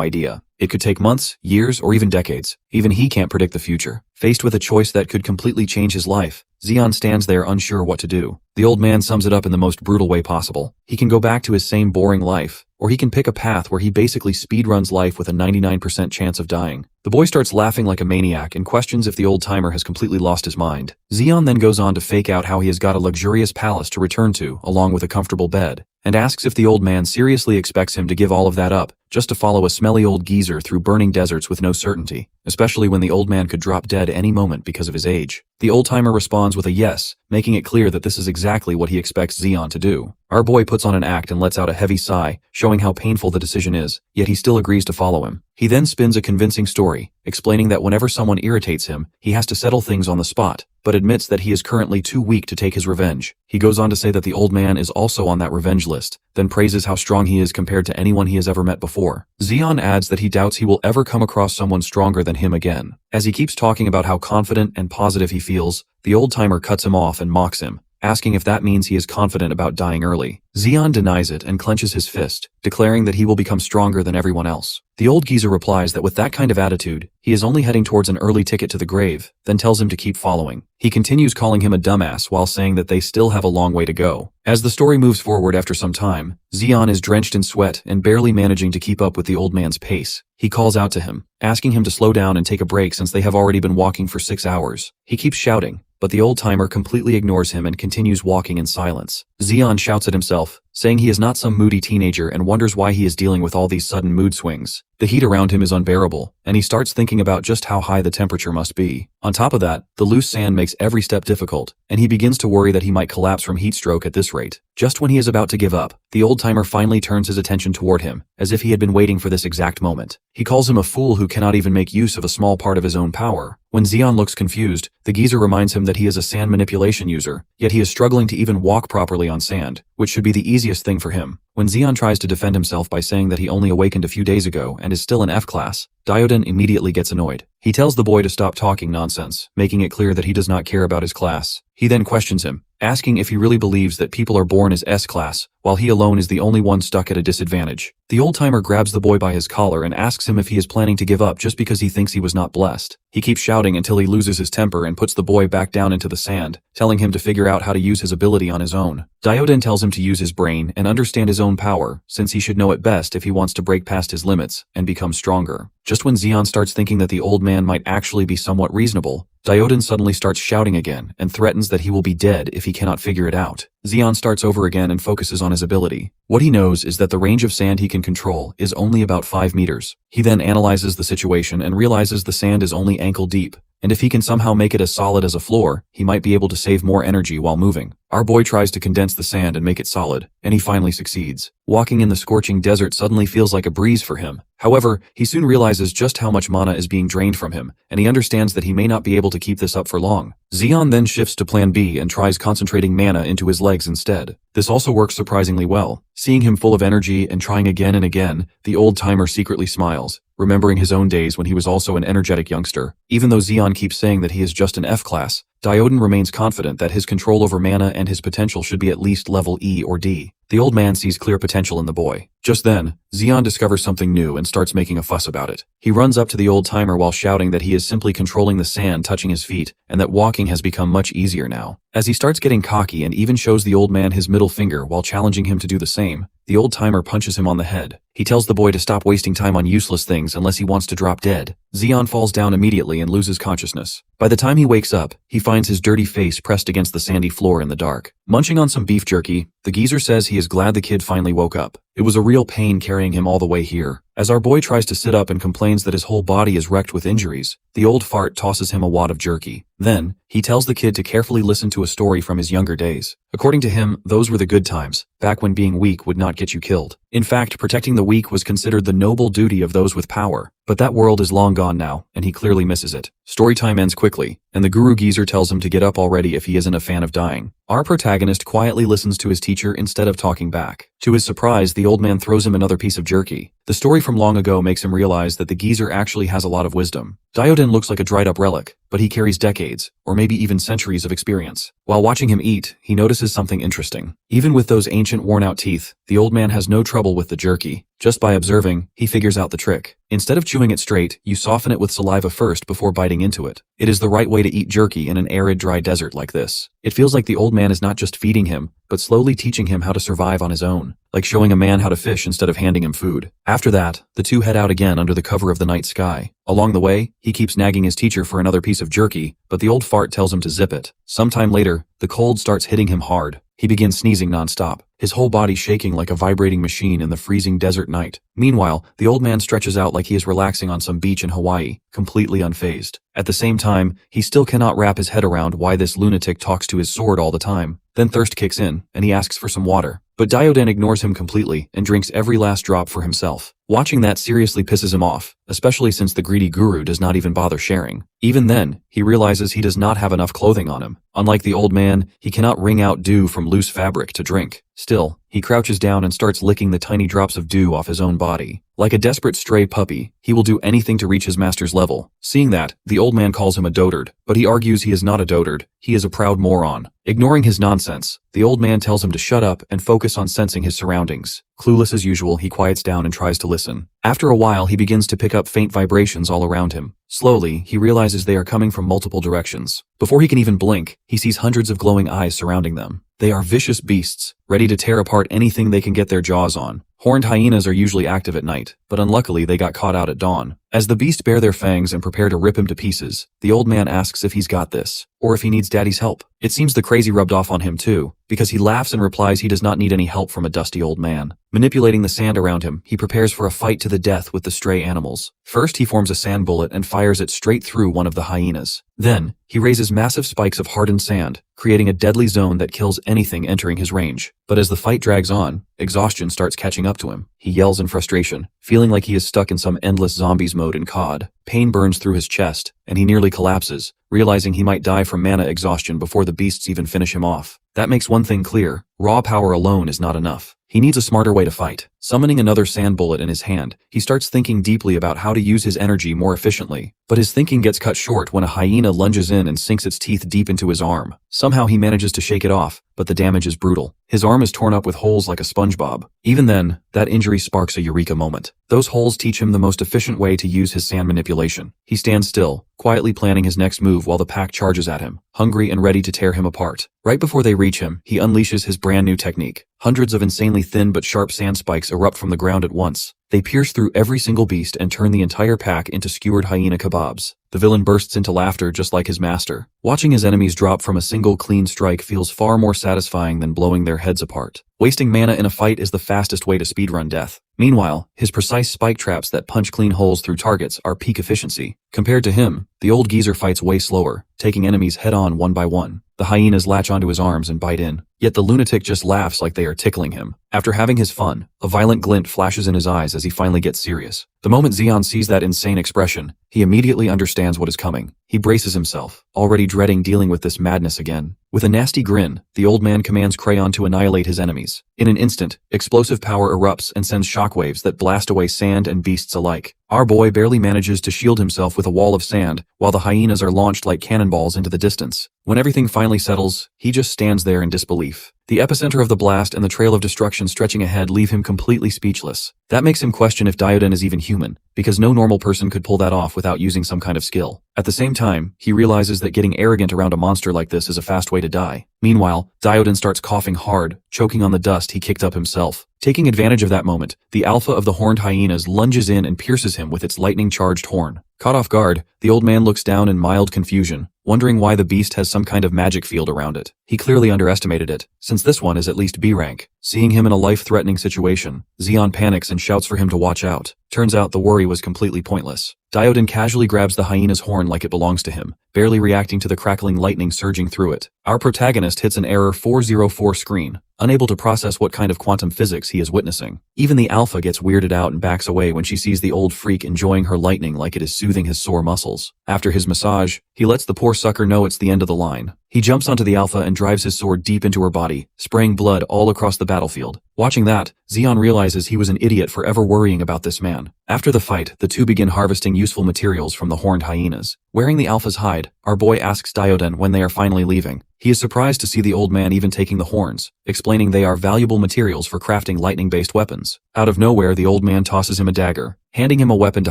idea. It could take months, years, or even decades. Even he can't predict the future. Faced with a choice that could completely change his life, Zeon stands there unsure what to do. The old man sums it up in the most brutal way possible. He can go back to his same boring life, or he can pick a path where he basically speedruns life with a 99% chance of dying. The boy starts laughing like a maniac and questions if the old-timer has completely lost his mind. Zeon then goes on to fake out how he has got a luxurious palace to return to, along with a comfortable bed, and asks if the old man seriously expects him to give all of that up, just to follow a smelly old geezer through burning deserts with no certainty, especially when the old man could drop dead any moment because of his age. The old-timer responds with a yes, making it clear that this is exactly what he expects Zeon to do. Our boy puts on an act and lets out a heavy sigh, showing how painful the decision is, yet he still agrees to follow him. He then spins a convincing story, explaining that whenever someone irritates him, he has to settle things on the spot, but admits that he is currently too weak to take his revenge. He goes on to say that the old man is also on that revenge list, then praises how strong he is compared to anyone he has ever met before. Zeon adds that he doubts he will ever come across someone stronger than him again. As he keeps talking about how confident and positive he feels, the old-timer cuts him off and mocks him, asking if that means he is confident about dying early. Zeon denies it and clenches his fist, declaring that he will become stronger than everyone else. The old geezer replies that with that kind of attitude, he is only heading towards an early ticket to the grave, then tells him to keep following. He continues calling him a dumbass while saying that they still have a long way to go. As the story moves forward after some time, Zeon is drenched in sweat and barely managing to keep up with the old man's pace. He calls out to him, asking him to slow down and take a break since they have already been walking for 6 hours. He keeps shouting, but the old-timer completely ignores him and continues walking in silence. Zeon shouts at himself, saying he is not some moody teenager and wonders why he is dealing with all these sudden mood swings. The heat around him is unbearable, and he starts thinking about just how high the temperature must be. On top of that, the loose sand makes every step difficult, and he begins to worry that he might collapse from heat stroke at this rate. Just when he is about to give up, the old-timer finally turns his attention toward him, as if he had been waiting for this exact moment. He calls him a fool who cannot even make use of a small part of his own power. When Zeon looks confused, the geezer reminds him that he is a sand manipulation user, yet he is struggling to even walk properly on sand, which should be the easiest thing for him. When Zeon tries to defend himself by saying that he only awakened a few days ago and is still in F-class, Dioden immediately gets annoyed. He tells the boy to stop talking nonsense, making it clear that he does not care about his class. He then questions him, asking if he really believes that people are born as S-class, while he alone is the only one stuck at a disadvantage. The old-timer grabs the boy by his collar and asks him if he is planning to give up just because he thinks he was not blessed. He keeps shouting until he loses his temper and puts the boy back down into the sand, telling him to figure out how to use his ability on his own. Dioden tells him to use his brain and understand his own power, since he should know it best if he wants to break past his limits and become stronger. Just when Zeon starts thinking that the old man might actually be somewhat reasonable, Dioden suddenly starts shouting again and threatens that he will be dead if he cannot figure it out. Zeon starts over again and focuses on his ability. What he knows is that the range of sand he can control is only about 5 meters. He then analyzes the situation and realizes the sand is only ankle deep, and if he can somehow make it as solid as a floor, he might be able to save more energy while moving. Our boy tries to condense the sand and make it solid, and he finally succeeds. Walking in the scorching desert suddenly feels like a breeze for him. However, he soon realizes just how much mana is being drained from him, and he understands that he may not be able to keep this up for long. Zeon then shifts to plan B and tries concentrating mana into his legs instead. This also works surprisingly well. Seeing him full of energy and trying again and again, the old-timer secretly smiles, remembering his own days when he was also an energetic youngster. Even though Zeon keeps saying that he is just an F-class, Dioden remains confident that his control over mana and his potential should be at least level E or D. The old man sees clear potential in the boy. Just then, Zeon discovers something new and starts making a fuss about it. He runs up to the old-timer while shouting that he is simply controlling the sand touching his feet and that walking has become much easier now. As he starts getting cocky and even shows the old man his middle finger while challenging him to do the same, the old-timer punches him on the head. He tells the boy to stop wasting time on useless things unless he wants to drop dead. Zeon falls down immediately and loses consciousness. By the time he wakes up, he finds his dirty face pressed against the sandy floor in the dark. Munching on some beef jerky, the geezer says he is glad the kid finally woke up. It was a real pain carrying him all the way here. As our boy tries to sit up and complains that his whole body is wrecked with injuries, the old fart tosses him a wad of jerky. Then, he tells the kid to carefully listen to a story from his younger days. According to him, those were the good times, back when being weak would not get you killed. In fact, protecting the weak was considered the noble duty of those with power. But that world is long gone now, and he clearly misses it. Storytime ends quickly, and the guru geezer tells him to get up already if he isn't a fan of dying. Our protagonist quietly listens to his teacher instead of talking back. To his surprise, the old man throws him another piece of jerky. The story from long ago makes him realize that the geezer actually has a lot of wisdom. Dioden looks like a dried-up relic, but he carries decades, or maybe even centuries of experience. While watching him eat, he notices something interesting. Even with those ancient worn-out teeth, the old man has no trouble with the jerky. Just by observing, he figures out the trick. Instead of chewing it straight, you soften it with saliva first before biting into it. It is the right way to eat jerky in an arid, dry desert like this. It feels like the old man is not just feeding him, but slowly teaching him how to survive on his own, like showing a man how to fish instead of handing him food. After that, the two head out again under the cover of the night sky. Along the way, he keeps nagging his teacher for another piece of jerky, but the old fart tells him to zip it. Sometime later, the cold starts hitting him hard. He begins sneezing nonstop, his whole body shaking like a vibrating machine in the freezing desert night. Meanwhile, the old man stretches out like he is relaxing on some beach in Hawaii, completely unfazed. At the same time, he still cannot wrap his head around why this lunatic talks to his sword all the time. Then thirst kicks in, and he asks for some water. But Dioden ignores him completely and drinks every last drop for himself. Watching that seriously pisses him off, especially since the greedy guru does not even bother sharing. Even then, he realizes he does not have enough clothing on him. Unlike the old man, he cannot wring out dew from loose fabric to drink. Still, he crouches down and starts licking the tiny drops of dew off his own body. Like a desperate stray puppy, he will do anything to reach his master's level. Seeing that, the old man calls him a dotard, but he argues he is not a dotard, he is a proud moron. Ignoring his nonsense, the old man tells him to shut up and focus on sensing his surroundings. Clueless as usual, he quiets down and tries to listen. After a while, he begins to pick up faint vibrations all around him. Slowly, he realizes they are coming from multiple directions. Before he can even blink, he sees hundreds of glowing eyes surrounding them. They are vicious beasts, ready to tear apart anything they can get their jaws on. Horned hyenas are usually active at night, but unluckily they got caught out at dawn. As the beast bare their fangs and prepare to rip him to pieces, the old man asks if he's got this, or if he needs daddy's help. It seems the crazy rubbed off on him too, because he laughs and replies he does not need any help from a dusty old man. Manipulating the sand around him, he prepares for a fight to the death with the stray animals. First, he forms a sand bullet and fires it straight through one of the hyenas. Then, he raises massive spikes of hardened sand, creating a deadly zone that kills anything entering his range. But as the fight drags on, exhaustion starts catching up to him. He yells in frustration, feeling like he is stuck in some endless zombies mode in COD. Pain burns through his chest, and he nearly collapses, realizing he might die from mana exhaustion before the beasts even finish him off. That makes one thing clear: raw power alone is not enough. He needs a smarter way to fight. Summoning another sand bullet in his hand, he starts thinking deeply about how to use his energy more efficiently. But his thinking gets cut short when a hyena lunges in and sinks its teeth deep into his arm. Somehow he manages to shake it off, but the damage is brutal. His arm is torn up with holes like a SpongeBob. Even then, that injury sparks a eureka moment. Those holes teach him the most efficient way to use his sand manipulation. He stands still, quietly planning his next move while the pack charges at him, hungry and ready to tear him apart. Right before they reach him, he unleashes his brand new technique. Hundreds of insanely thin but sharp sand spikes erupt from the ground at once. They pierce through every single beast and turn the entire pack into skewered hyena kebabs. The villain bursts into laughter just like his master. Watching his enemies drop from a single clean strike feels far more satisfying than blowing their heads apart. Wasting mana in a fight is the fastest way to speedrun death. Meanwhile, his precise spike traps that punch clean holes through targets are peak efficiency. Compared to him, the old geezer fights way slower, taking enemies head-on one by one. The hyenas latch onto his arms and bite in, yet the lunatic just laughs like they are tickling him. After having his fun, a violent glint flashes in his eyes as he finally gets serious. The moment Zeon sees that insane expression, he immediately understands what is coming. He braces himself, already dreading dealing with this madness again. With a nasty grin, the old man commands Crayon to annihilate his enemies. In an instant, explosive power erupts and sends shockwaves that blast away sand and beasts alike. Our boy barely manages to shield himself with a wall of sand, while the hyenas are launched like cannonballs into the distance. When everything finally settles, he just stands there in disbelief. The epicenter of the blast and the trail of destruction stretching ahead leave him completely speechless. That makes him question if Dioden is even human, because no normal person could pull that off without using some kind of skill. At the same time, he realizes that getting arrogant around a monster like this is a fast way to die. Meanwhile, Dioden starts coughing hard, choking on the dust he kicked up himself. Taking advantage of that moment, the alpha of the horned hyenas lunges in and pierces him with its lightning-charged horn. Caught off guard, the old man looks down in mild confusion, wondering why the beast has some kind of magic field around it. He clearly underestimated it, since this one is at least B rank. Seeing him in a life-threatening situation, Zeon panics and shouts for him to watch out. Turns out the worry was completely pointless. Dioden casually grabs the hyena's horn like it belongs to him, barely reacting to the crackling lightning surging through it. Our protagonist hits an error 404 screen, unable to process what kind of quantum physics he is witnessing. Even the alpha gets weirded out and backs away when she sees the old freak enjoying her lightning like it is soothing his sore muscles. After his massage, he lets the poor sucker know it's the end of the line. He jumps onto the alpha and drives his sword deep into her body, spraying blood all across the battlefield. Watching that, Zeon realizes he was an idiot for ever worrying about this man. After the fight, the two begin harvesting useful materials from the horned hyenas. Wearing the alpha's hide, our boy asks Dioden when they are finally leaving. He is surprised to see the old man even taking the horns, explaining they are valuable materials for crafting lightning-based weapons. Out of nowhere, the old man tosses him a dagger, handing him a weapon to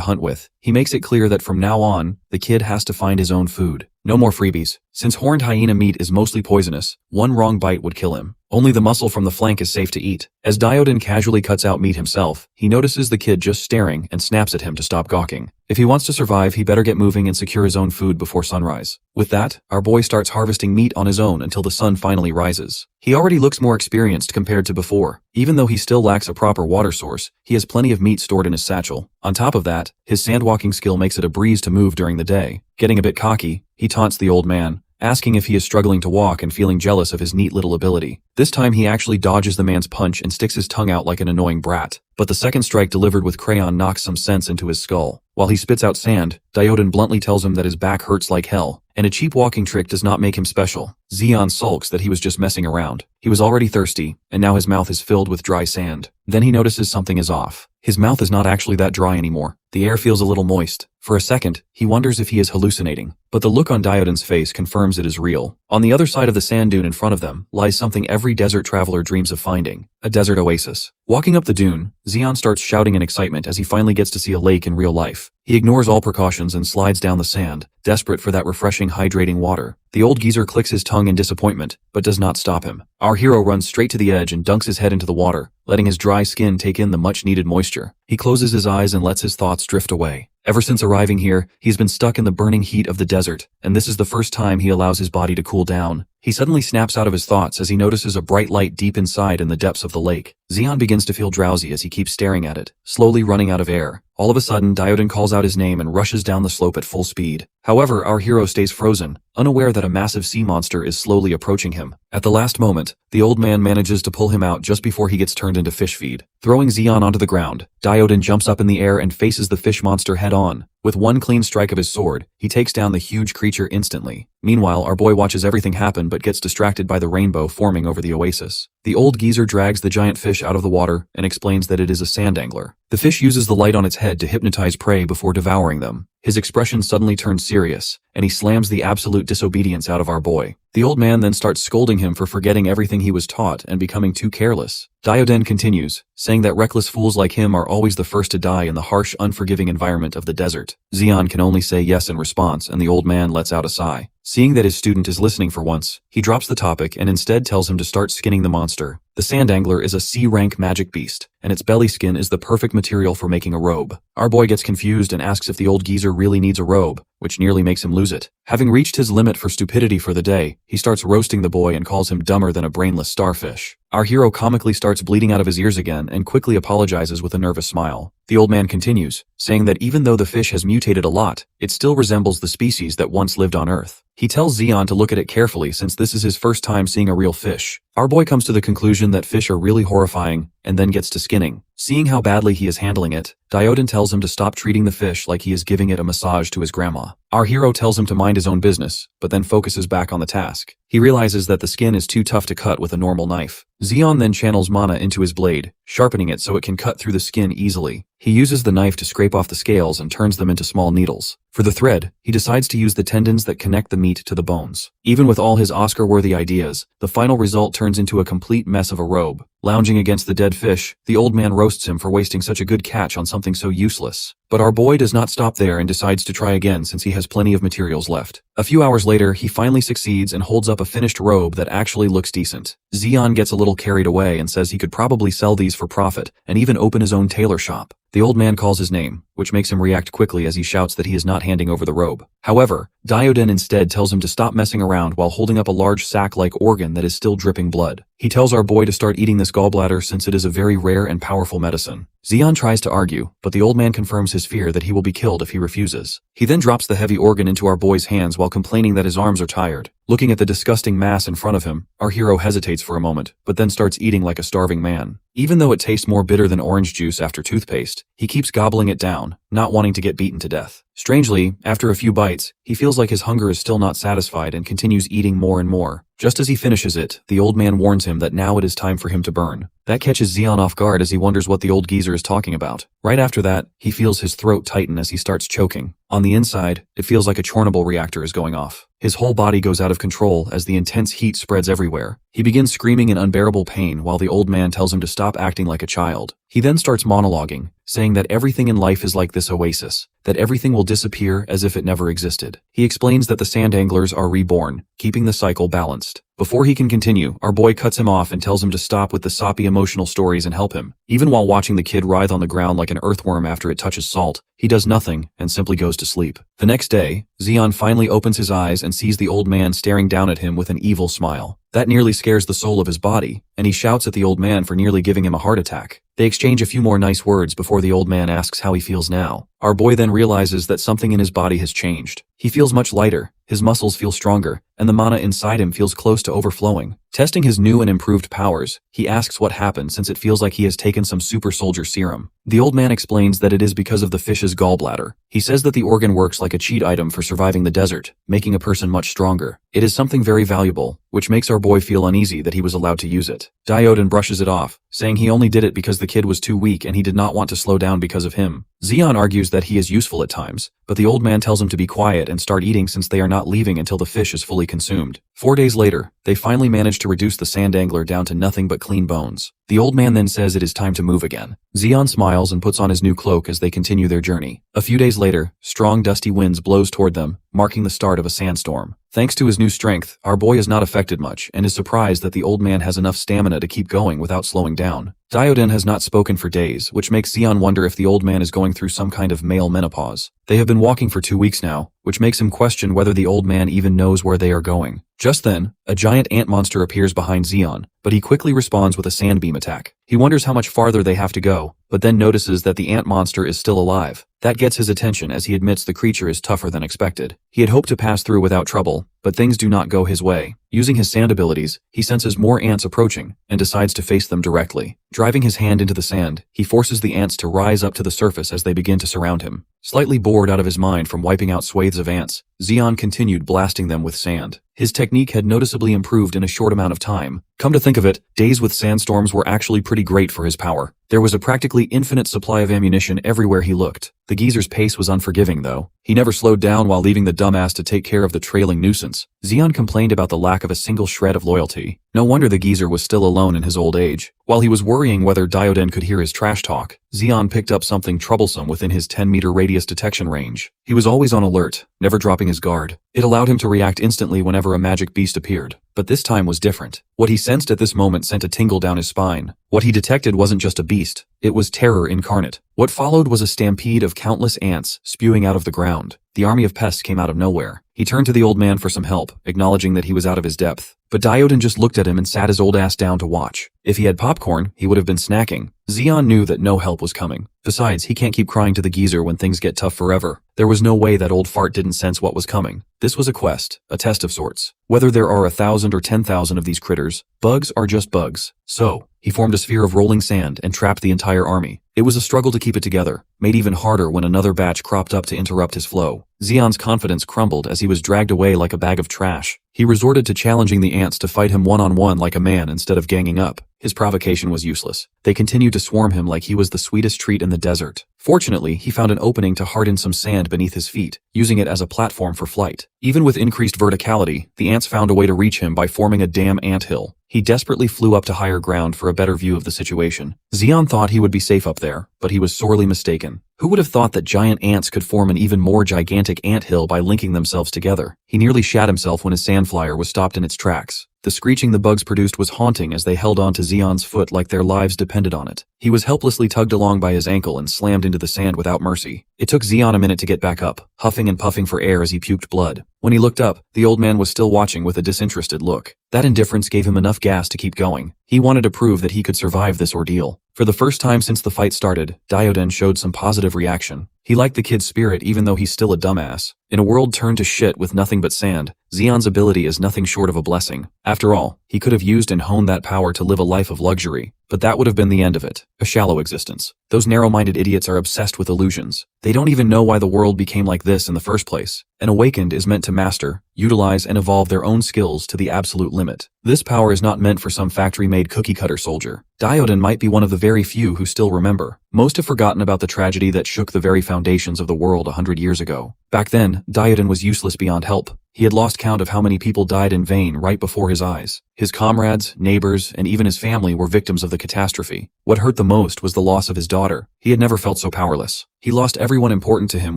hunt with. He makes it clear that from now on, the kid has to find his own food. No more freebies. Since horned hyena meat is mostly poisonous, one wrong bite would kill him. Only the muscle from the flank is safe to eat. As Dioden casually cuts out meat himself, he notices the kid just staring and snaps at him to stop gawking. If he wants to survive, he better get moving and secure his own food before sunrise. With that, our boy starts harvesting meat on his own until the sun finally rises. He already looks more experienced compared to before. Even though he still lacks a proper water source, he has plenty of meat stored in his satchel. On top of that, his sandwalking skill makes it a breeze to move during the day. Getting a bit cocky, he taunts the old man, asking if he is struggling to walk and feeling jealous of his neat little ability. This time he actually dodges the man's punch and sticks his tongue out like an annoying brat. But the second strike delivered with crayon knocks some sense into his skull. While he spits out sand, Dioden bluntly tells him that his back hurts like hell, and a cheap walking trick does not make him special. Zeon sulks that he was just messing around. He was already thirsty, and now his mouth is filled with dry sand. Then he notices something is off. His mouth is not actually that dry anymore. The air feels a little moist. For a second, he wonders if he is hallucinating, but the look on Dioden's face confirms it is real. On the other side of the sand dune in front of them lies something every desert traveler dreams of finding: a desert oasis. Walking up the dune, Zeon starts shouting in excitement as he finally gets to see a lake in real life. He ignores all precautions and slides down the sand, desperate for that refreshing, hydrating water. The old geezer clicks his tongue in disappointment, but does not stop him. Our hero runs straight to the edge and dunks his head into the water, letting his dry skin take in the much-needed moisture. He closes his eyes and lets his thoughts drift away. Ever since arriving here, he's been stuck in the burning heat of the desert, and this is the first time he allows his body to cool down. He suddenly snaps out of his thoughts as he notices a bright light deep inside in the depths of the lake. Zeon begins to feel drowsy as he keeps staring at it, slowly running out of air. All of a sudden, Dioden calls out his name and rushes down the slope at full speed. However, our hero stays frozen, unaware that a massive sea monster is slowly approaching him. At the last moment, the old man manages to pull him out just before he gets turned into fish feed. Throwing Zeon onto the ground, Dioden jumps up in the air and faces the fish monster head on. With one clean strike of his sword, he takes down the huge creature instantly. Meanwhile, our boy watches everything happen but gets distracted by the rainbow forming over the oasis. The old geezer drags the giant fish out of the water and explains that it is a sand angler. The fish uses the light on its head to hypnotize prey before devouring them. His expression suddenly turns serious, and he slams the absolute disobedience out of our boy. The old man then starts scolding him for forgetting everything he was taught and becoming too careless. Dioden continues, saying that reckless fools like him are always the first to die in the harsh, unforgiving environment of the desert. Zeon can only say yes in response, and the old man lets out a sigh. Seeing that his student is listening for once, he drops the topic and instead tells him to start skinning the monster. The sand angler is a C-rank magic beast, and its belly skin is the perfect material for making a robe. Our boy gets confused and asks if the old geezer really needs a robe, which nearly makes him lose it. Having reached his limit for stupidity for the day, he starts roasting the boy and calls him dumber than a brainless starfish. Our hero comically starts bleeding out of his ears again and quickly apologizes with a nervous smile. The old man continues, saying that even though the fish has mutated a lot, it still resembles the species that once lived on Earth. He tells Zeon to look at it carefully since this is his first time seeing a real fish. Our boy comes to the conclusion that fish are really horrifying, and then gets to skinning. Seeing how badly he is handling it, Dioden tells him to stop treating the fish like he is giving it a massage to his grandma. Our hero tells him to mind his own business, but then focuses back on the task. He realizes that the skin is too tough to cut with a normal knife. Zeon then channels mana into his blade, sharpening it so it can cut through the skin easily. He uses the knife to scrape off the scales and turns them into small needles. For the thread, he decides to use the tendons that connect the meat to the bones. Even with all his Oscar-worthy ideas, the final result turns into a complete mess of a robe. Lounging against the dead fish, the old man roasts him for wasting such a good catch on something so useless. But our boy does not stop there and decides to try again since he has plenty of materials left. A few hours later, he finally succeeds and holds up a finished robe that actually looks decent. Zeon gets a little carried away and says he could probably sell these for profit and even open his own tailor shop. The old man calls his name, which makes him react quickly as he shouts that he is not handing over the robe. However, Dioden instead tells him to stop messing around while holding up a large sack-like organ that is still dripping blood. He tells our boy to start eating this gallbladder since it is a very rare and powerful medicine. Zeon tries to argue, but the old man confirms his fear that he will be killed if he refuses. He then drops the heavy organ into our boy's hands while complaining that his arms are tired. Looking at the disgusting mass in front of him, our hero hesitates for a moment, but then starts eating like a starving man. Even though it tastes more bitter than orange juice after toothpaste, he keeps gobbling it down, not wanting to get beaten to death. Strangely, after a few bites, he feels like his hunger is still not satisfied and continues eating more and more. Just as he finishes it, the old man warns him that now it is time for him to burn. That catches Zeon off guard as he wonders what the old geezer is talking about. Right after that, he feels his throat tighten as he starts choking. On the inside, it feels like a Chernobyl reactor is going off. His whole body goes out of control as the intense heat spreads everywhere. He begins screaming in unbearable pain while the old man tells him to stop acting like a child. He then starts monologuing, saying that everything in life is like this oasis, that everything will disappear as if it never existed. He explains that the sand anglers are reborn, keeping the cycle balanced. Before he can continue, our boy cuts him off and tells him to stop with the soppy emotional stories and help him. Even while watching the kid writhe on the ground like an earthworm after it touches salt, he does nothing and simply goes to sleep. The next day, Zeon finally opens his eyes and sees the old man staring down at him with an evil smile. That nearly scares the soul of his body, and he shouts at the old man for nearly giving him a heart attack. They exchange a few more nice words before the old man asks how he feels now. Our boy then realizes that something in his body has changed. He feels much lighter, his muscles feel stronger, and the mana inside him feels close to overflowing. Testing his new and improved powers, he asks what happened since it feels like he has taken some super soldier serum. The old man explains that it is because of the fish's gallbladder. He says that the organ works like a cheat item for surviving the desert, making a person much stronger. It is something very valuable, which makes our boy feel uneasy that he was allowed to use it. Dioden brushes it off, saying he only did it because the kid was too weak and he did not want to slow down because of him. Zeon argues that he is useful at times, but the old man tells him to be quiet and start eating since they are not leaving until the fish is fully consumed. 4 days later, they finally manage to reduce the sand angler down to nothing but clean bones. The old man then says it is time to move again. Zeon smiles and puts on his new cloak as they continue their journey. A few days later, strong dusty winds blows toward them, marking the start of a sandstorm. Thanks to his new strength, our boy is not affected much and is surprised that the old man has enough stamina to keep going without slowing down. Dioden has not spoken for days, which makes Zeon wonder if the old man is going through some kind of male menopause. They have been walking for 2 weeks now, which makes him question whether the old man even knows where they are going. Just then, a giant ant monster appears behind Zeon, but he quickly responds with a sand beam attack. He wonders how much farther they have to go, but then notices that the ant monster is still alive. That gets his attention as he admits the creature is tougher than expected. He had hoped to pass through without trouble, but things do not go his way. Using his sand abilities, he senses more ants approaching and decides to face them directly. Driving his hand into the sand, he forces the ants to rise up to the surface as they begin to surround him. Slightly bored out of his mind from wiping out swathes of ants, Zeon continued blasting them with sand. His technique had noticeably improved in a short amount of time. Come to think of it, days with sandstorms were actually pretty great for his power. There was a practically infinite supply of ammunition everywhere he looked. The geezer's pace was unforgiving, though. He never slowed down while leaving the dumbass to take care of the trailing nuisance. Zeon complained about the lack of a single shred of loyalty. No wonder the geezer was still alone in his old age. While he was worrying whether Dioden could hear his trash talk, Zeon picked up something troublesome within his 10-meter radius detection range. He was always on alert, never dropping his guard. It allowed him to react instantly whenever a magic beast appeared. But this time was different. What he sensed at this moment sent a tingle down his spine. What he detected wasn't just a beast. It was terror incarnate. What followed was a stampede of countless ants spewing out of the ground. The army of pests came out of nowhere. He turned to the old man for some help, acknowledging that he was out of his depth. But Dioden just looked at him and sat his old ass down to watch. If he had popcorn, he would have been snacking. Zeon knew that no help was coming. Besides, he can't keep crying to the geezer when things get tough forever. There was no way that old fart didn't sense what was coming. This was a quest, a test of sorts. Whether there are 1,000 or 10,000 of these critters, bugs are just bugs. So, he formed a sphere of rolling sand and trapped the entire army. It was a struggle to keep it together, made even harder when another batch cropped up to interrupt his flow. Zeon's confidence crumbled as he was dragged away like a bag of trash. He resorted to challenging the ants to fight him one-on-one like a man instead of ganging up. his provocation was useless. They continued to swarm him like he was the sweetest treat in the desert. Fortunately, he found an opening to harden some sand beneath his feet, using it as a platform for flight. Even with increased verticality, the ants found a way to reach him by forming a damn anthill. He desperately flew up to higher ground for a better view of the situation. Xian thought he would be safe up there, but he was sorely mistaken. Who would have thought that giant ants could form an even more gigantic anthill by linking themselves together? He nearly shat himself when his sand flyer was stopped in its tracks. The screeching the bugs produced was haunting as they held on to Xian's foot like their lives depended on it. He was helplessly tugged along by his ankle and slammed into the sand without mercy. It took Xian a minute to get back up, huffing and puffing for air as he puked blood. When he looked up, the old man was still watching with a disinterested look. That indifference gave him enough gas to keep going. He wanted to prove that he could survive this ordeal. For the first time since the fight started, Dioden showed some positive reaction. He liked the kid's spirit even though he's still a dumbass. In a world turned to shit with nothing but sand, Xian's ability is nothing short of a blessing. After all, he could have used and honed that power to live a life of luxury. But that would have been the end of it. A shallow existence. Those narrow-minded idiots are obsessed with illusions. They don't even know why the world became like this in the first place. An awakened is meant to master, utilize, and evolve their own skills to the absolute limit. This power is not meant for some factory-made cookie-cutter soldier. Dioden might be one of the very few who still remember. Most have forgotten about the tragedy that shook the very foundations of the world 100 years ago. Back then, Dioden was useless beyond help. He had lost count of how many people died in vain right before his eyes. His comrades, neighbors, and even his family were victims of the catastrophe. What hurt the most was the loss of his daughter. He had never felt so powerless. He lost everyone important to him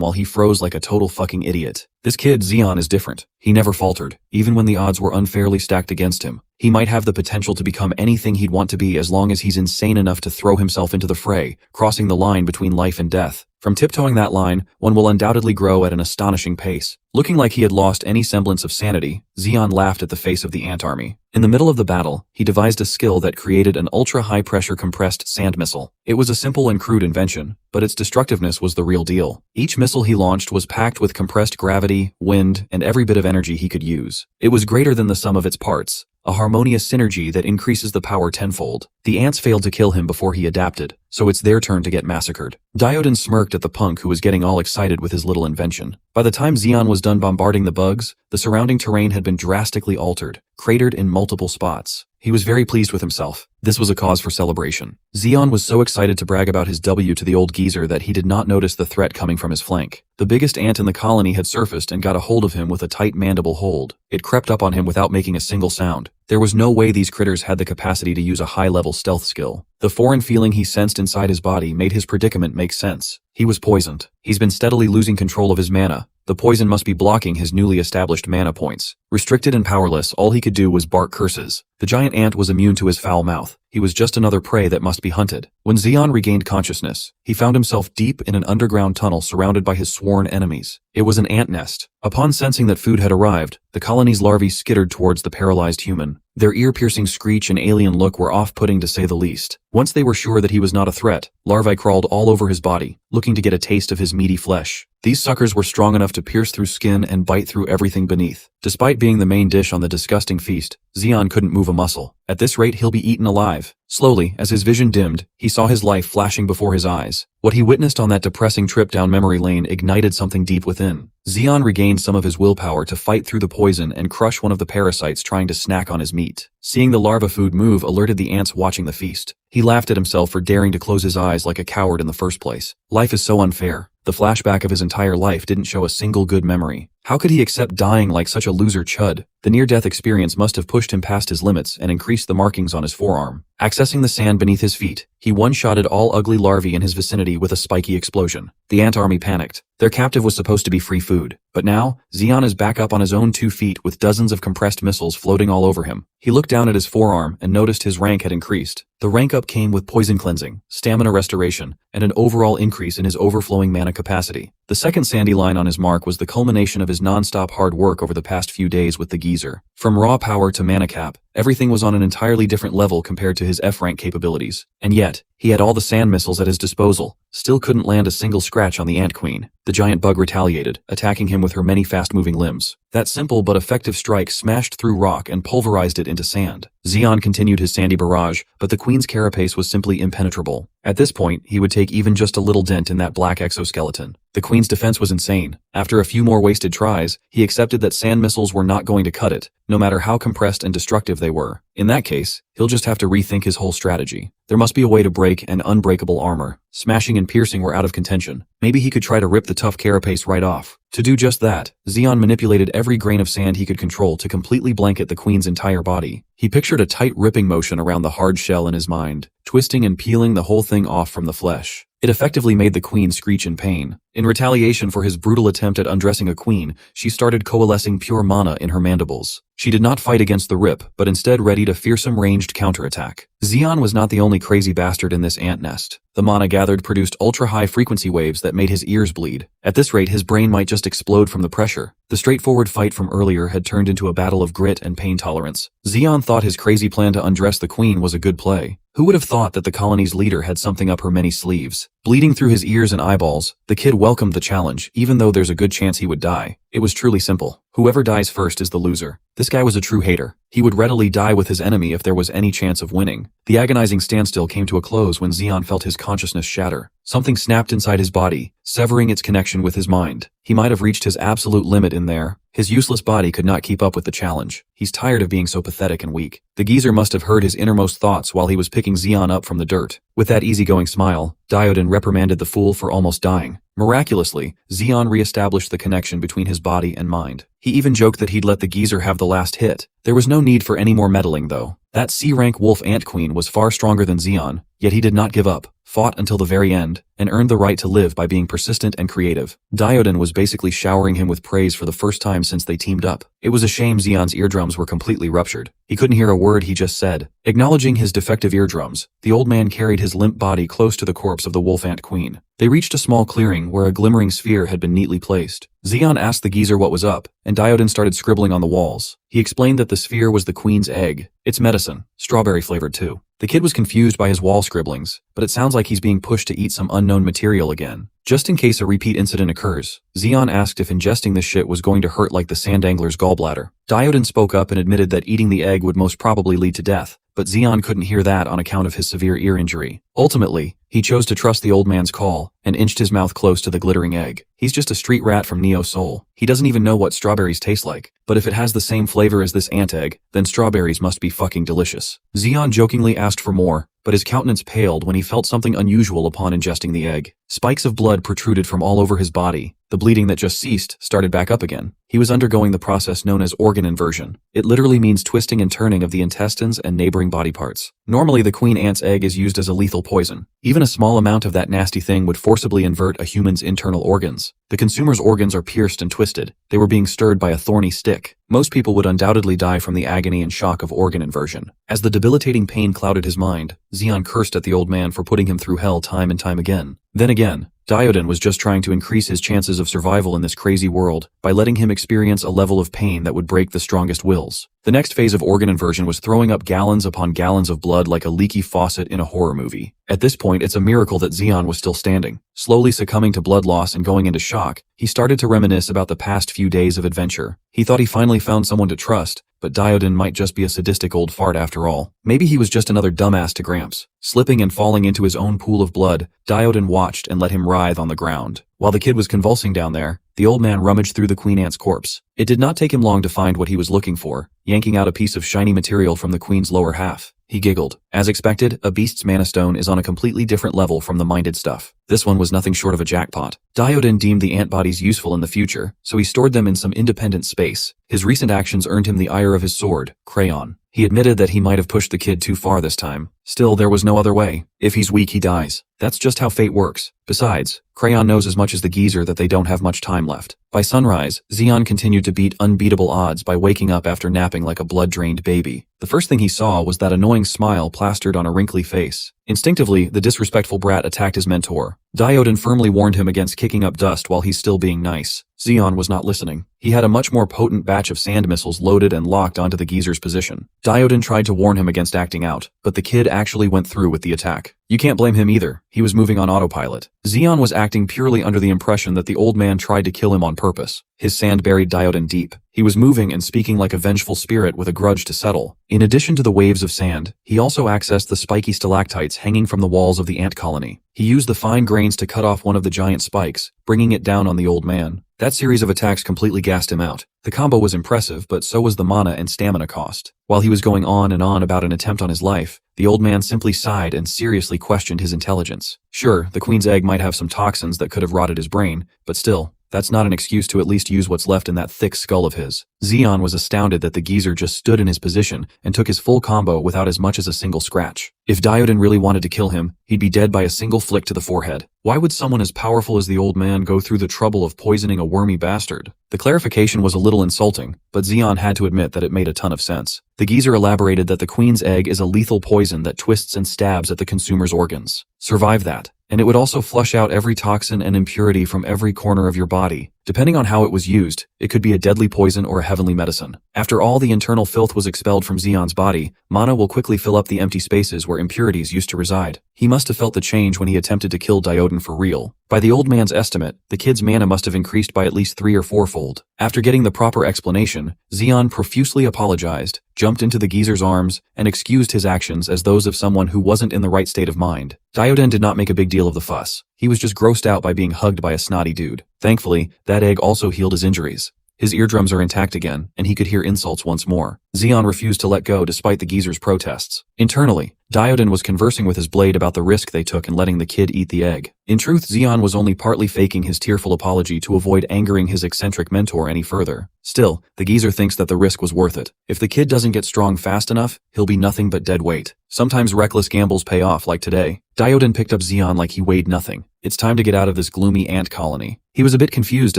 while he froze like a total fucking idiot. This kid, Xian, is different. He never faltered, even when the odds were unfairly stacked against him. He might have the potential to become anything he'd want to be as long as he's insane enough to throw himself into the fray, crossing the line between life and death. From tiptoeing that line, one will undoubtedly grow at an astonishing pace. Looking like he had lost any semblance of sanity, Xian laughed at the face of the ant army. In the middle of the battle, he devised a skill that created an ultra-high-pressure compressed sand missile. It was a simple and crude invention, but its destructiveness was the real deal. Each missile he launched was packed with compressed gravity, wind, and every bit of energy he could use. It was greater than the sum of its parts, a harmonious synergy that increases the power tenfold. The ants failed to kill him before he adapted, so it's their turn to get massacred. Dioden smirked at the punk who was getting all excited with his little invention. By the time Xian was done bombarding the bugs, the surrounding terrain had been drastically altered, cratered in multiple spots. He was very pleased with himself. This was a cause for celebration. Xian was so excited to brag about his W to the old geezer that he did not notice the threat coming from his flank. The biggest ant in the colony had surfaced and got a hold of him with a tight mandible hold. It crept up on him without making a single sound. There was no way these critters had the capacity to use a high-level stealth skill. The foreign feeling he sensed inside his body made his predicament make sense. He was poisoned. He's been steadily losing control of his mana. The poison must be blocking his newly established mana points. Restricted and powerless, all he could do was bark curses. The giant ant was immune to his foul mouth. He was just another prey that must be hunted. When Xian regained consciousness, he found himself deep in an underground tunnel surrounded by his sworn enemies. It was an ant nest. Upon sensing that food had arrived, the colony's larvae skittered towards the paralyzed human. Their ear-piercing screech and alien look were off-putting to say the least. Once they were sure that he was not a threat, larvae crawled all over his body, looking to get a taste of his meaty flesh. These suckers were strong enough to pierce through skin and bite through everything beneath. Despite being the main dish on the disgusting feast, Xian couldn't move a muscle. At this rate, he'll be eaten alive. Slowly, as his vision dimmed, he saw his life flashing before his eyes. What he witnessed on that depressing trip down memory lane ignited something deep within. Xian regained some of his willpower to fight through the poison and crush one of the parasites trying to snack on his meat. Seeing the larva food move alerted the ants watching the feast. He laughed at himself for daring to close his eyes like a coward in the first place. Life is so unfair. The flashback of his entire life didn't show a single good memory. How could he accept dying like such a loser chud? The near-death experience must have pushed him past his limits and increased the markings on his forearm. Accessing the sand beneath his feet, he one-shotted all ugly larvae in his vicinity with a spiky explosion. The ant army panicked. Their captive was supposed to be free food. But now, Xian is back up on his own 2 feet with dozens of compressed missiles floating all over him. He looked down at his forearm and noticed his rank had increased. The rank up came with poison cleansing, stamina restoration, and an overall increase in his overflowing mana capacity. The second sandy line on his mark was the culmination of his non-stop hard work over the past few days with the geezer. From raw power to manacap, everything was on an entirely different level compared to his F-rank capabilities. And yet, he had all the sand missiles at his disposal, still couldn't land a single scratch on the ant queen. The giant bug retaliated, attacking him with her many fast-moving limbs. That simple but effective strike smashed through rock and pulverized it into sand. Zeon continued his sandy barrage, but the queen's carapace was simply impenetrable. At this point, he would take even just a little dent in that black exoskeleton. The queen's defense was insane. After a few more wasted tries, he accepted that sand missiles were not going to cut it, no matter how compressed and destructive they were. In that case, he'll just have to rethink his whole strategy. There must be a way to break an unbreakable armor. Smashing and piercing were out of contention. Maybe he could try to rip the tough carapace right off. To do just that, Zeon manipulated every grain of sand he could control to completely blanket the queen's entire body. He pictured a tight ripping motion around the hard shell in his mind, twisting and peeling the whole thing off from the flesh. It effectively made the queen screech in pain. In retaliation for his brutal attempt at undressing a queen, she started coalescing pure mana in her mandibles. She did not fight against the rip, but instead readied a fearsome ranged counterattack. Zeon was not the only crazy bastard in this ant nest. The mana gathered produced ultra-high frequency waves that made his ears bleed. At this rate, his brain might just explode from the pressure. The straightforward fight from earlier had turned into a battle of grit and pain tolerance. Zeon thought his crazy plan to undress the queen was a good play. Who would have thought that the colony's leader had something up her many sleeves? Bleeding through his ears and eyeballs, the kid welcomed the challenge, even though there's a good chance he would die. It was truly simple. Whoever dies first is the loser. This guy was a true hater. He would readily die with his enemy if there was any chance of winning. The agonizing standstill came to a close when Zeon felt his consciousness shatter. Something snapped inside his body, severing its connection with his mind. He might have reached his absolute limit in there. His useless body could not keep up with the challenge. He's tired of being so pathetic and weak. The geezer must have heard his innermost thoughts while he was picking Zeon up from the dirt. With that easygoing smile, Diodin reprimanded the fool for almost dying. Miraculously, Zeon re-established the connection between his body and mind. He even joked that he'd let the geezer have the last hit. There was no need for any more meddling, though. That C-rank wolf ant queen was far stronger than Zeon, yet he did not give up, fought until the very end, and earned the right to live by being persistent and creative. Diodin was basically showering him with praise for the first time since they teamed up. It was a shame Zeon's eardrums were completely ruptured. He couldn't hear a word he just said. Acknowledging his defective eardrums, the old man carried his limp body close to the corpse of the wolf ant queen. They reached a small clearing where a glimmering sphere had been neatly placed. Zeon asked the geezer what was up, and Diodin started scribbling on the walls. He explained that the sphere was the queen's egg. It's medicine, strawberry flavored too. The kid was confused by his wall scribblings, but it sounds like he's being pushed to eat some unknown material again. Just in case a repeat incident occurs, Zeon asked if ingesting this shit was going to hurt like the sand angler's gallbladder. Diodin spoke up and admitted that eating the egg would most probably lead to death, but Zeon couldn't hear that on account of his severe ear injury. Ultimately, he chose to trust the old man's call and inched his mouth close to the glittering egg. He's just a street rat from Neo Seoul. He doesn't even know what strawberries taste like, but if it has the same flavor as this ant egg, then strawberries must be fucking delicious. Zeon jokingly asked for more, but his countenance paled when he felt something unusual upon ingesting the egg. Spikes of blood protruded from all over his body. The bleeding that just ceased started back up again. He was undergoing the process known as organ inversion. It literally means twisting and turning of the intestines and neighboring body parts. Normally, the queen ant's egg is used as a lethal poison. Even a small amount of that nasty thing would forcibly invert a human's internal organs. The consumer's organs are pierced and twisted. They were being stirred by a thorny stick. Most people would undoubtedly die from the agony and shock of organ inversion. As the debilitating pain clouded his mind, Zeon cursed at the old man for putting him through hell time and time again. Then again, Diodin was just trying to increase his chances of survival in this crazy world by letting him experience a level of pain that would break the strongest wills. The next phase of organ inversion was throwing up gallons upon gallons of blood like a leaky faucet in a horror movie. At this point, it's a miracle that Zeon was still standing. Slowly succumbing to blood loss and going into shock, he started to reminisce about the past few days of adventure. He thought he finally found someone to trust, but Diodin might just be a sadistic old fart after all. Maybe he was just another dumbass to Gramps. Slipping and falling into his own pool of blood, Diodin watched and let him writhe on the ground. While the kid was convulsing down there, the old man rummaged through the queen ant's corpse. It did not take him long to find what he was looking for, yanking out a piece of shiny material from the queen's lower half. He giggled. As expected, a beast's mana stone is on a completely different level from the minded stuff. This one was nothing short of a jackpot. Diodin deemed the ant bodies useful in the future, so he stored them in some independent space. His recent actions earned him the ire of his sword, Crayon. He admitted that he might have pushed the kid too far this time. Still, there was no other way. If he's weak, he dies. That's just how fate works. Besides, Crayon knows as much as the geezer that they don't have much time left. By sunrise, Zeon continued to beat unbeatable odds by waking up after napping like a blood-drained baby. The first thing he saw was that annoying smile plastered on a wrinkly face. Instinctively, the disrespectful brat attacked his mentor. Diodin firmly warned him against kicking up dust while he's still being nice. Zeon was not listening. He had a much more potent batch of sand missiles loaded and locked onto the geezer's position. Diodin tried to warn him against acting out, but the kid actually went through with the attack. You can't blame him either. He was moving on autopilot. Zeon was acting purely under the impression that the old man tried to kill him on purpose. His sand buried Dioden deep. He was moving and speaking like a vengeful spirit with a grudge to settle. In addition to the waves of sand, he also accessed the spiky stalactites hanging from the walls of the ant colony. He used the fine grains to cut off one of the giant spikes, bringing it down on the old man. That series of attacks completely gassed him out. The combo was impressive, but so was the mana and stamina cost. While he was going on and on about an attempt on his life, the old man simply sighed and seriously questioned his intelligence. Sure, the queen's egg might have some toxins that could have rotted his brain, but still, that's not an excuse to at least use what's left in that thick skull of his. Zeon was astounded that the geezer just stood in his position and took his full combo without as much as a single scratch. If Dioden really wanted to kill him, he'd be dead by a single flick to the forehead. Why would someone as powerful as the old man go through the trouble of poisoning a wormy bastard? The clarification was a little insulting, but Zeon had to admit that it made a ton of sense. The geezer elaborated that the queen's egg is a lethal poison that twists and stabs at the consumer's organs. Survive that, and it would also flush out every toxin and impurity from every corner of your body. Depending on how it was used, it could be a deadly poison or a heavenly medicine. After all the internal filth was expelled from Zeon's body, mana will quickly fill up the empty spaces where impurities used to reside. He must have felt the change when he attempted to kill Dioden for real. By the old man's estimate, the kid's mana must have increased by at least 3 or 4-fold. After getting the proper explanation, Zeon profusely apologized, jumped into the geezer's arms, and excused his actions as those of someone who wasn't in the right state of mind. Dioden did not make a big deal of the fuss. He was just grossed out by being hugged by a snotty dude. Thankfully, that egg also healed his injuries. His eardrums are intact again, and he could hear insults once more. Zeon refused to let go despite the geezer's protests. Internally, Dioden was conversing with his blade about the risk they took in letting the kid eat the egg. In truth, Zeon was only partly faking his tearful apology to avoid angering his eccentric mentor any further. Still, the geezer thinks that the risk was worth it. If the kid doesn't get strong fast enough, he'll be nothing but dead weight. Sometimes reckless gambles pay off, like today. Dioden picked up Zeon like he weighed nothing. It's time to get out of this gloomy ant colony. He was a bit confused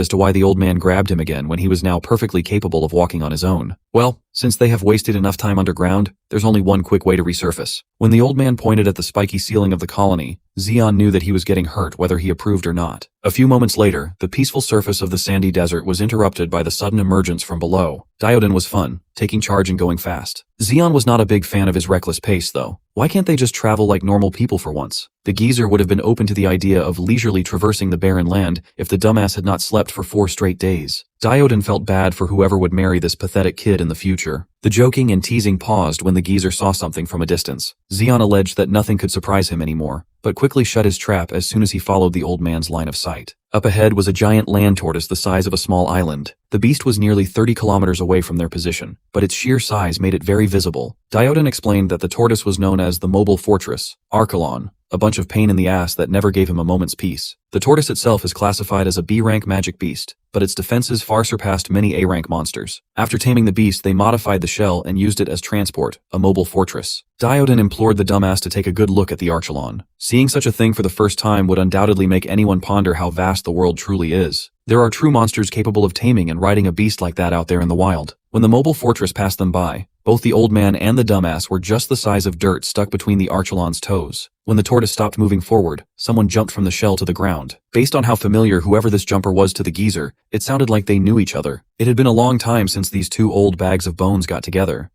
as to why the old man grabbed him again when he was now perfectly capable of walking on his own. Well, since they have wasted enough time underground, there's only one quick way to resurface. When the old man pointed at the spiky ceiling of the colony, Zeon knew that he was getting hurt whether he approved or not. A few moments later, the peaceful surface of the sandy desert was interrupted by the sudden emergence from below. Dioden was fun, taking charge and going fast. Zeon was not a big fan of his reckless pace, though. Why can't they just travel like normal people for once? The geezer would have been open to the idea of leisurely traversing the barren land if the dumbass had not slept for 4 straight days. Dioden felt bad for whoever would marry this pathetic kid in the future. The joking and teasing paused when the geezer saw something from a distance. Zeon alleged that nothing could surprise him anymore, but quickly shut his trap as soon as he followed the old man's line of sight. Up ahead was a giant land tortoise the size of a small island. The beast was nearly 30 kilometers away from their position, but its sheer size made it very visible. Dioden explained that the tortoise was known as the Mobile Fortress, Archelon, a bunch of pain in the ass that never gave him a moment's peace. The tortoise itself is classified as a B-rank magic beast, but its defenses far surpassed many A-rank monsters. After taming the beast, they modified the shell and used it as transport, a mobile fortress. Dioden implored the dumbass to take a good look at the Archelon. Seeing such a thing for the first time would undoubtedly make anyone ponder how vast the world truly is. There are true monsters capable of taming and riding a beast like that out there in the wild. When the mobile fortress passed them by, both the old man and the dumbass were just the size of dirt stuck between the Archelon's toes. When the tortoise stopped moving forward, someone jumped from the shell to the ground. Based on how familiar whoever this jumper was to the geezer, it sounded like they knew each other. It had been a long time since these two old bags of bones got together.